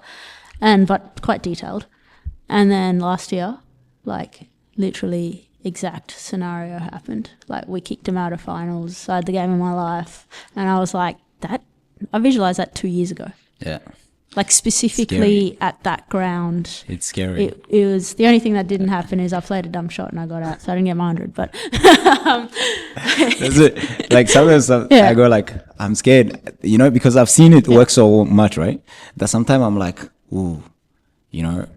But quite detailed. And then last year, like literally exact scenario happened. Like we kicked him out of finals. I had the game of my life, and I was like, I visualized that 2 years ago. Yeah. Like specifically at that ground. It's scary. It was the only thing that didn't happen is I played a dumb shot and I got out, so I didn't get my 100. But That's it. Like sometimes I go like, I'm scared, you know, because I've seen it work so much, right? That sometimes I'm like, ooh, you know,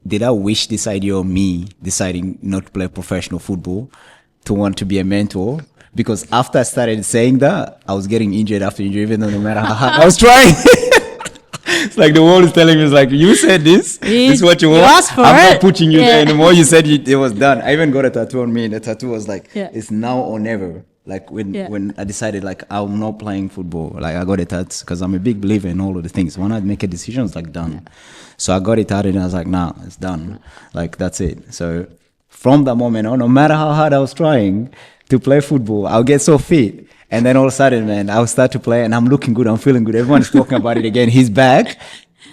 did I wish this idea of me deciding not to play professional football to want to be a mentor? Because after I started saying that, I was getting injured after injury, even though no matter how hard I was trying. It's like the world is telling me, it's like, you said this is what you want. Asked for I'm it. not pushing you there anymore. You said it was done. I even got a tattoo on me, and the tattoo was like, it's now or never. Like when I decided like I'm not playing football, like I got it out because I'm a big believer in all of the things. When I make a decision, it's like done. So I got it out and I was like, nah, it's done. Like that's it. So from that moment on, no matter how hard I was trying to play football, I'll get so fit. And then all of a sudden, man, I'll start to play and I'm looking good. I'm feeling good. Everyone's talking about it again. He's back.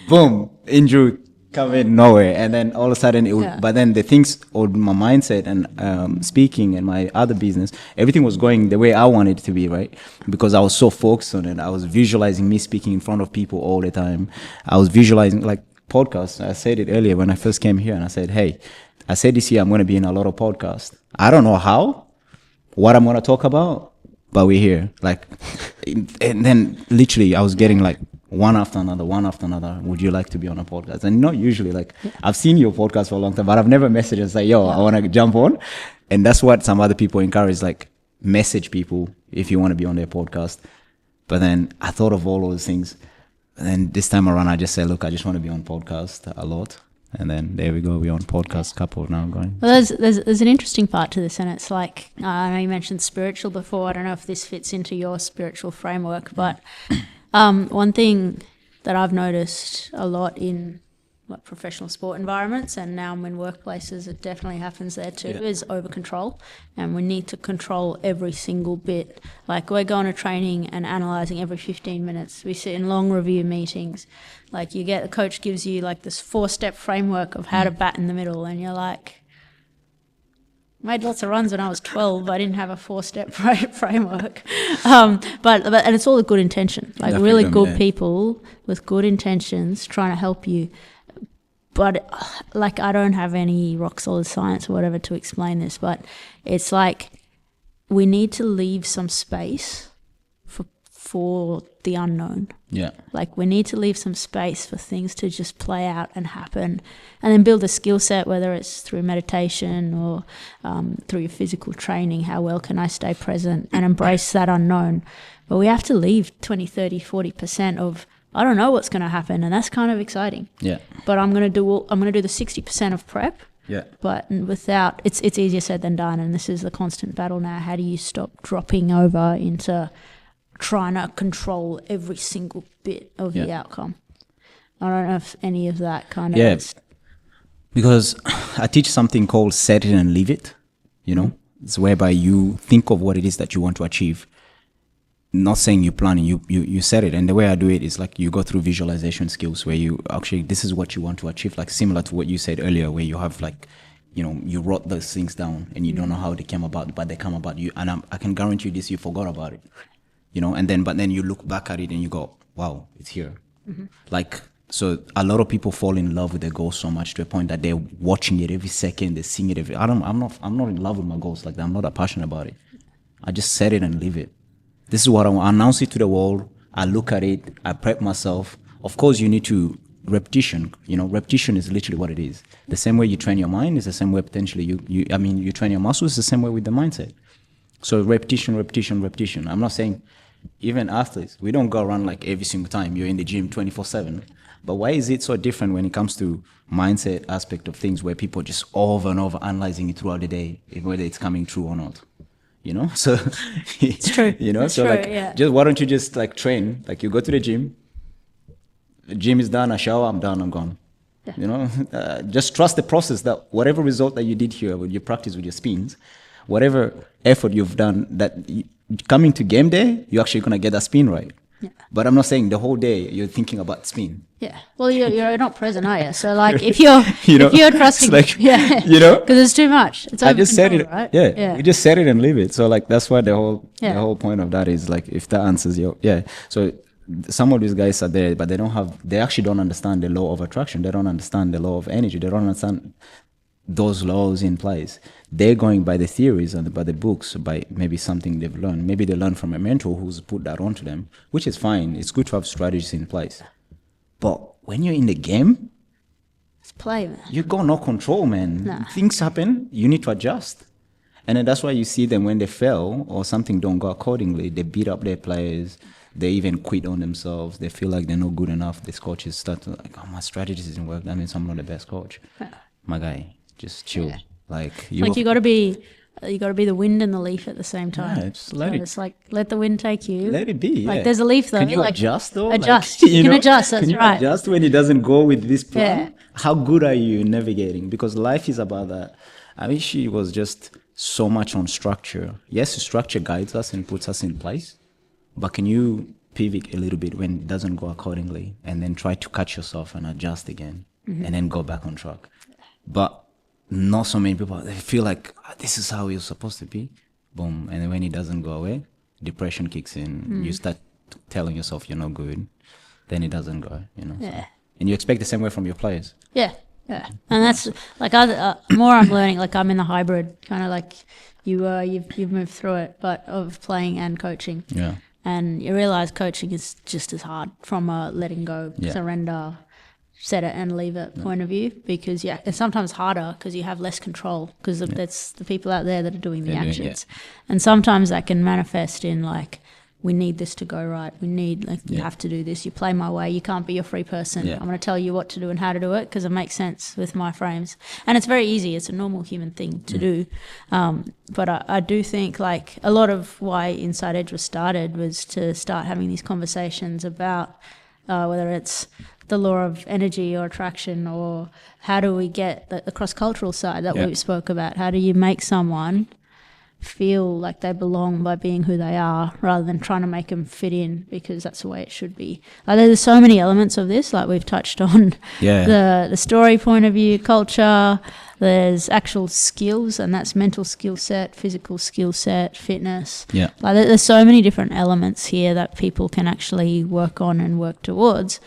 Boom. Injury coming nowhere. And then all of a sudden, but then the things or my mindset and speaking and my other business, everything was going the way I wanted it to be, right? Because I was so focused on it. I was visualizing me speaking in front of people all the time. I was visualizing like podcasts. I said it earlier when I first came here and I said, hey, I said this year I'm going to be in a lot of podcasts. I don't know how, what I'm going to talk about. But we're here, like, and then literally I was getting like one after another. Would you like to be on a podcast? And not usually, like, I've seen your podcast for a long time, but I've never messaged and say, yo, I want to jump on. And that's what some other people encourage, like, message people if you want to be on their podcast. But then I thought of all those things. And then this time around, I just said, look, I just want to be on podcast a lot. And then there we go. We're on podcast couple now going. Well, there's an interesting part to this, and it's like I know you mentioned spiritual before. I don't know if this fits into your spiritual framework, but one thing that I've noticed a lot in like professional sport environments, and now I'm in workplaces, it definitely happens there too, is over control, and we need to control every single bit. Like we're going to training and analysing every 15 minutes. We sit in long review meetings. Like the coach gives you like this 4-step framework of how to bat in the middle, and you're like, made lots of runs when I was 12. I didn't have a 4-step framework, but and it's all a good intention, like really good people with good intentions trying to help you. But like I don't have any rock solid science or whatever to explain this, but it's like we need to leave some space for the unknown. Yeah. Like we need to leave some space for things to just play out and happen, and then build a skill set, whether it's through meditation or through your physical training. How well can I stay present and embrace that unknown? But we have to leave 20, 30, 40% of, I don't know what's going to happen, and that's kind of exciting. Yeah. But I'm going to do the 60% of prep. Yeah. But without, it's easier said than done, and this is the constant battle now. How do you stop dropping over into trying to control every single bit of the outcome? I don't know if any of that kind of is. Because I teach something called set it and leave it, you know. It's whereby you think of what it is that you want to achieve. Not saying you plan, you set it. And the way I do it is like you go through visualization skills where you actually, this is what you want to achieve, like similar to what you said earlier, where you have like, you know, you wrote those things down and you don't know how they came about, but they come about you. And I can guarantee you this, you forgot about it, you know, but then you look back at it and you go, wow, it's here. Mm-hmm. Like, so a lot of people fall in love with their goals so much to a point that they're watching it every second, they're seeing it I'm not in love with my goals like that. I'm not that passionate about it. I just set it and leave it. This is what I want. I announce it to the world. I look at it. I prep myself. Of course, you need to repetition. You know, repetition is literally what it is. The same way you train your mind is the same way potentially you train your muscles. The same way with the mindset. So repetition. I'm not saying even athletes, we don't go around like every single time you're in the gym 24/7. But why is it so different when it comes to mindset aspect of things where people just over and over analyzing it throughout the day, whether it's coming true or not? You know, so it's true. You know, it's so true, like, just why don't you just like train? Like you go to the gym is done, I shower, I'm done, I'm gone. You know, just trust the process that whatever result that you did here with your practice with your spins, whatever effort you've done, coming to game day, you're actually going to get that spin right. Yeah. But I'm not saying the whole day you're thinking about spin. Yeah. Well, you're not present, are you? So like if you're if you're trusting, like, yeah, you know, because it's too much. It's I just said it, right? Yeah. You just set it and leave it. So like that's why the whole point of that is like if that answers your So some of these guys are there, but they actually don't understand the law of attraction. They don't understand the law of energy. They don't understand those laws in place. They're going by the theories and by the books, by maybe something they've learned. Maybe they learn from a mentor who's put that onto them, which is fine. It's good to have strategies in place. But when you're in the game, it's play, man. You got no control, man. Nah. Things happen. You need to adjust. And then that's why you see them when they fail or something don't go accordingly, they beat up their players. They even quit on themselves. They feel like they're not good enough. These coaches start to like, oh, my strategy doesn't work. That means I'm not the best coach. My guy, just chill. Yeah. Like you got to be the wind and the leaf at the same time. Yeah, just let it. It's like let the wind take you. Let it be. Like there's a leaf though. Can you like, adjust though? Adjust. Like, you can adjust. That's can you right. adjust when it doesn't go with this plan? Yeah. How good are you navigating? Because life is about that. I wish it was just so much on structure. Yes, structure guides us and puts us in place, but can you pivot a little bit when it doesn't go accordingly and then try to catch yourself and adjust again and then go back on track? But not so many people, they feel like this is how it's supposed to be. Boom. And then when it doesn't go away, depression kicks in. You start telling yourself you're not good. Then it doesn't go, Yeah. So. And you expect the same way from your players. Yeah. Yeah. And that's like more I'm learning, like I'm in the hybrid, kind of like you've moved through it, but of playing and coaching. Yeah. And you realize coaching is just as hard from a letting go, surrender, set it and leave it point of view, because it's sometimes harder because you have less control because that's the people out there that are doing the actions. And sometimes that can manifest in like, we need this to go right. We need, like, you have to do this. You play my way. You can't be your free person. I'm going to tell you what to do and how to do it because it makes sense with my frames. And it's very easy. It's a normal human thing to do. But I do think, like, a lot of why Inside Edge was started was to start having these conversations about whether it's the law of energy or attraction, or how do we get the cross-cultural side that we spoke about. How do you make someone feel like they belong by being who they are rather than trying to make them fit in because that's the way it should be. There's so many elements of this, like we've touched on the story point of view, culture, there's actual skills, and that's mental skill set, physical skill set, fitness. Like there's so many different elements here that people can actually work on and work towards.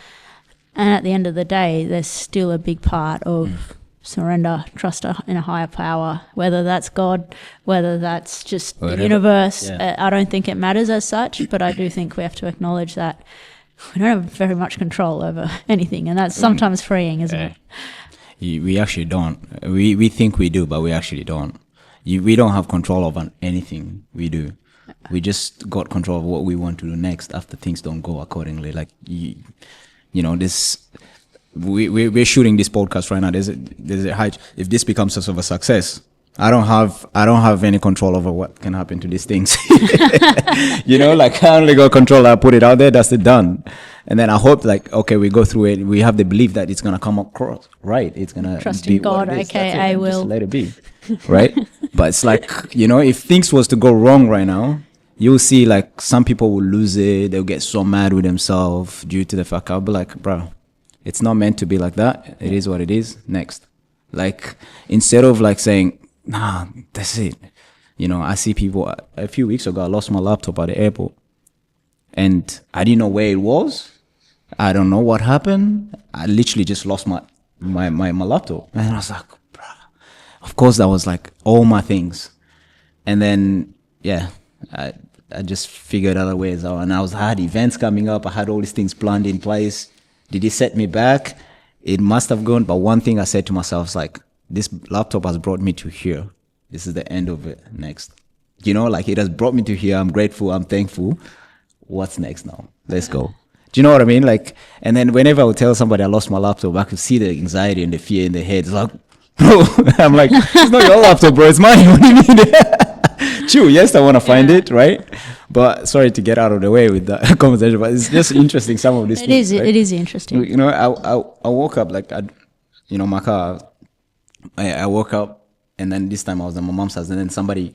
And at the end of the day, there's still a big part of surrender, trust in a higher power, whether that's God, whether that's just the universe. I don't think it matters as such, but I do think we have to acknowledge that we don't have very much control over anything, and that's sometimes freeing, isn't it? We actually don't. We think we do, but we actually don't. We don't have control over anything we do. We just got control of what we want to do next after things don't go accordingly. Like, this... We're shooting this podcast right now. There's a high. If this becomes sort of a success, I don't have any control over what can happen to these things. Like I only got control. I put it out there. That's it, done. And then I hope, like, okay, we go through it. We have the belief that it's gonna come across right. It's gonna trust be in God, what it is. aka will. Just let it be, right? But it's like, if things was to go wrong right now, you'll see like some people will lose it. They'll get so mad with themselves due to the fact. I'll be like, bro, it's not meant to be like that. It is what it is. Next. Like, instead of like saying, nah, that's it. I see people, a few weeks ago, I lost my laptop at the airport. And I didn't know where it was. I don't know what happened. I literally just lost my laptop. And I was like, bro, of course that was like all my things. And then, I just figured other ways out. And I had events coming up. I had all these things planned in place. Did it set me back? It must have gone. But one thing I said to myself was like, this laptop has brought me to here. This is the end of it. Next. Like it has brought me to here. I'm grateful. I'm thankful. What's next now? Let's go. Do you know what I mean? Like, and then whenever I would tell somebody I lost my laptop, I could see the anxiety and the fear in their heads. Like, bro, I'm like, it's not your laptop, bro. It's mine. What do you mean? True. Yes, I want to find it, right? But sorry to get out of the way with that conversation, but it's just interesting. Some of these things. It is interesting. I woke up like my car. I woke up, and then this time I was at my mom's house, and then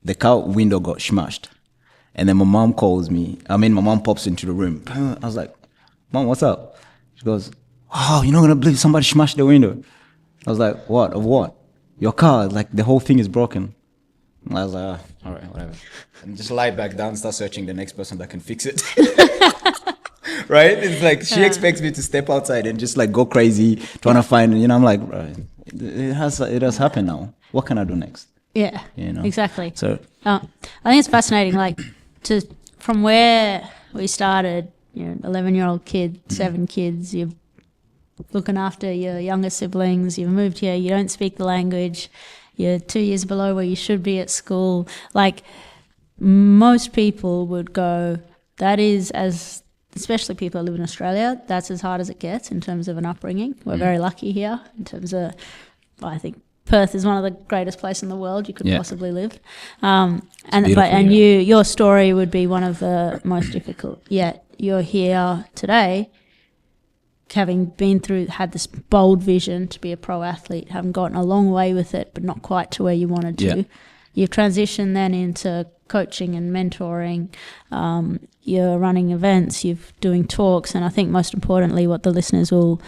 the car window got smashed, and then my mom calls me. My mom pops into the room. I was like, "Mom, what's up?" She goes, "Oh, you're not gonna believe somebody smashed the window." I was like, "What? Of what?" "Your car, like the whole thing is broken." I was like, "All right, whatever," and just lie back down, start searching the next person that can fix it. Right? It's like she expects me to step outside and just like go crazy trying to find. I'm like, right, it has happened now. What can I do next? Yeah, You know? exactly. So I think it's fascinating, like, from where we started, 11-year-old kid, 7 kids, you're looking after your younger siblings, you've moved here, you don't speak the language, you're 2 years below where you should be at school. Like, most people would go, that is especially people who live in Australia, that's as hard as it gets in terms of an upbringing. We're very lucky here in terms of, I think Perth is one of the greatest places in the world you could possibly live. Your story would be one of the most difficult. Yet you're here today, having had this bold vision to be a pro athlete, having gotten a long way with it, but not quite to where you wanted to. Yeah. You've transitioned then into coaching and mentoring. You're running events, you're doing talks, and I think most importantly what the listeners will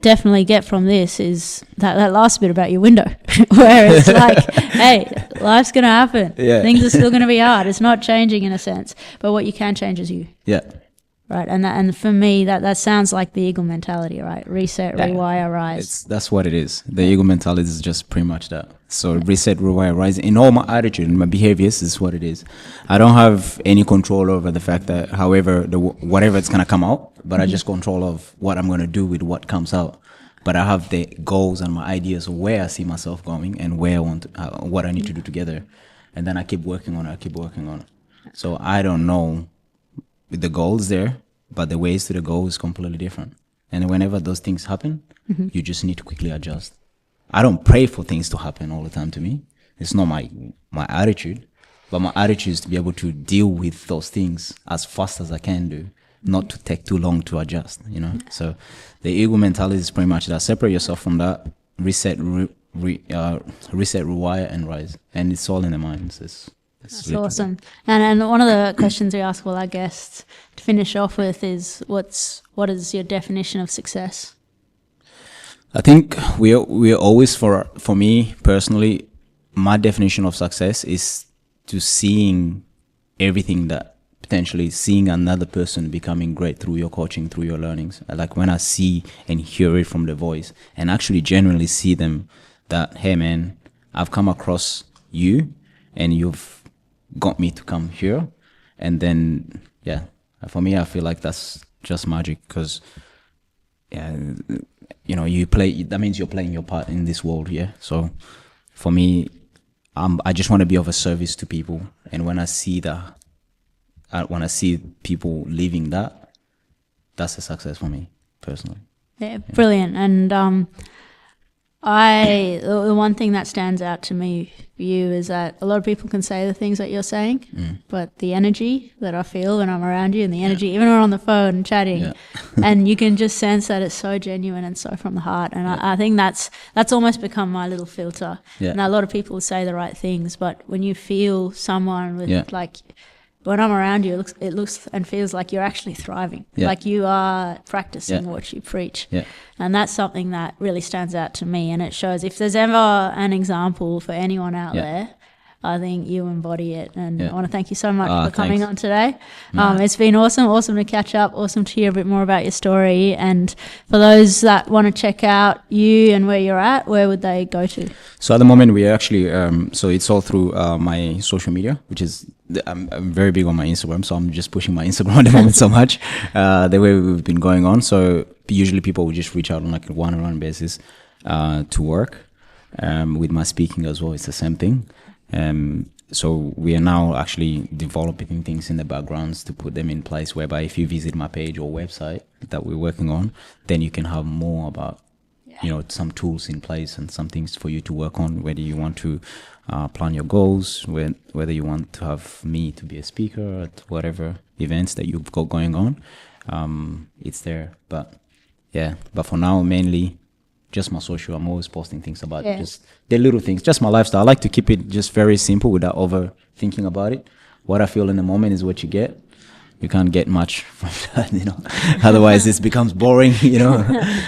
definitely get from this is that last bit about your window, where it's like, hey, life's going to happen. Yeah. Things are still going to be hard. It's not changing in a sense, but what you can change is you. Yeah. Right, and for me, that sounds like the eagle mentality, right? Reset, rewire, rise. That's what it is. The ego mentality is just pretty much that. So reset, rewire, rise. In all my attitude and my behaviors, is what it is. I don't have any control over the fact that, however, whatever it's gonna come out, but I just control of what I'm gonna do with what comes out. But I have the goals and my ideas of where I see myself going and where I want, what I need to do together, and then I keep working on it. So I don't know. The goal is there, but the ways to the goal is completely different. And whenever those things happen, you just need to quickly adjust. I don't pray for things to happen all the time to me. It's not my attitude, but my attitude is to be able to deal with those things as fast as I can do, not to take too long to adjust, So the ego mentality is pretty much that. Separate yourself from that, reset, rewire, and rise. And it's all in the mind. That's awesome. And one of the questions we ask all our guests to finish off with is, what is your definition of success? I think we are always, for me personally, my definition of success is to seeing everything that potentially seeing another person becoming great through your coaching, through your learnings. Like when I see and hear it from the voice and actually genuinely see them that, hey man, I've come across you and you've got me to come here. And then, for me, I feel like that's just magic because, you play, that means you're playing your part in this world. Yeah. So for me, I just want to be of a service to people. And when I see that, when I see people living that, that's a success for me personally. Yeah, brilliant. And the one thing that stands out to me for you is that a lot of people can say the things that you're saying, but the energy that I feel when I'm around you, and the energy, even when we're on the phone and chatting, and you can just sense that it's so genuine and so from the heart. And I think that's almost become my little filter. And a lot of people say the right things, but when you feel someone with like, when I'm around you, it looks and feels like you're actually thriving, like you are practicing what you preach. And that's something that really stands out to me. And it shows, if there's ever an example for anyone out there, I think you embody it. And I want to thank you so much for coming on today. It's been awesome to catch up, awesome to hear a bit more about your story. And for those that want to check out you and where you're at, where would they go to? So at the moment, we actually, so it's all through my social media, which is, I'm very big on my Instagram, so I'm just pushing my Instagram at the moment so much, the way we've been going on. So usually people will just reach out on like a one-on-one basis to work. With my speaking as well, it's the same thing. So we are now actually developing things in the backgrounds to put them in place, whereby if you visit my page or website that we're working on, then you can have more about, some tools in place and some things for you to work on, whether you want to plan your goals, whether you want to have me to be a speaker at whatever events that you've got going on. It's there. But for now, mainly just my social. I'm always posting things about Yeah. just the little things, just my lifestyle. I like to keep it just very simple without overthinking about it. What I feel in the moment is what you get. You can't get much from that, you know. Otherwise, this becomes boring, you know.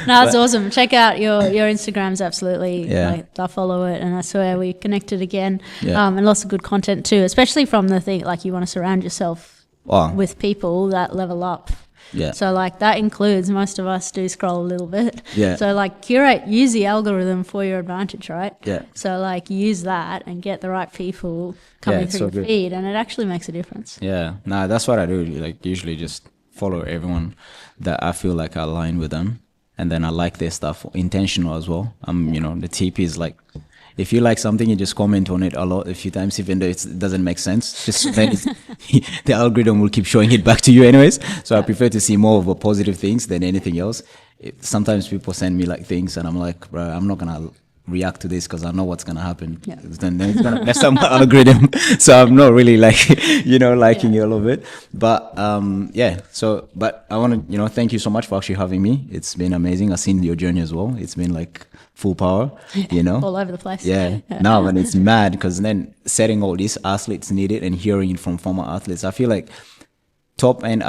No, it's awesome. Check out your Instagrams. Absolutely, Yeah. like, I follow it, and I swear we connected again. Yeah. And lots of good content too, especially from the thing like you want to surround yourself Oh, with people that level up. yeah. So like that includes, most of us do scroll a little bit. Yeah. So like use the algorithm for your advantage, right? Yeah. So like use that and get the right people coming it's through so your good. feed, and it actually makes a difference. Yeah, nah, that's what I do. Like, usually just follow everyone that I feel like I align with them, and then I like their stuff, intentional as well. You know, the tip is like, if you like something, you just comment on it a few times, even though it doesn't make sense. Just then the algorithm will keep showing it back to you, anyways. So I prefer to see more of a positive things than anything else. Sometimes people send me like things, and I'm like, bro, I'm not gonna react to this because I know what's gonna happen. Yeah. Then it's gonna mess up my algorithm. So I'm not really like, you know, liking it a little bit. But yeah. So, but I want to, you know, thank you so much for actually having me. It's been amazing. I've seen your journey as well. It's been like full power, you know. All over the place. Yeah. No, and it's mad because then setting all these athletes need it and hearing it from former athletes. I feel like top end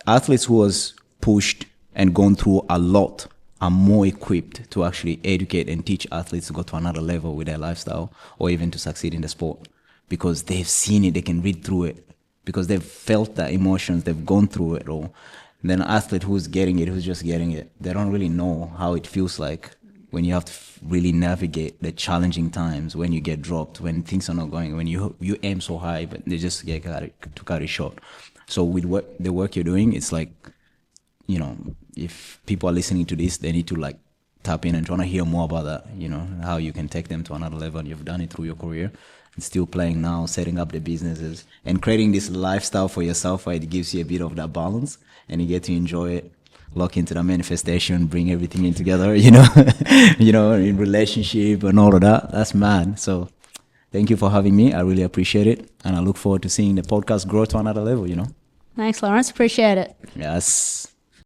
athletes who was pushed and gone through a lot are more equipped to actually educate and teach athletes to go to another level with their lifestyle or even to succeed in the sport, because they've seen it, they can read through it, because they've felt the emotions, they've gone through it all. And then an athlete who's just getting it, they don't really know how it feels like when you have to really navigate the challenging times, when you get dropped, when things are not going, when you aim so high, but they just get cut it short. So with the work you're doing, it's like, you know, if people are listening to this, they need to like tap in and try to hear more about that, you know, how you can take them to another level. And you've done it through your career and still playing now, setting up the businesses and creating this lifestyle for yourself where it gives you a bit of that balance and you get to enjoy it, lock into the manifestation, bring everything in together, you know, you know, in relationship and all of that. That's mad. So thank you for having me. I really appreciate it. And I look forward to seeing the podcast grow to another level, you know. Thanks, Lawrence. Appreciate it. Yes.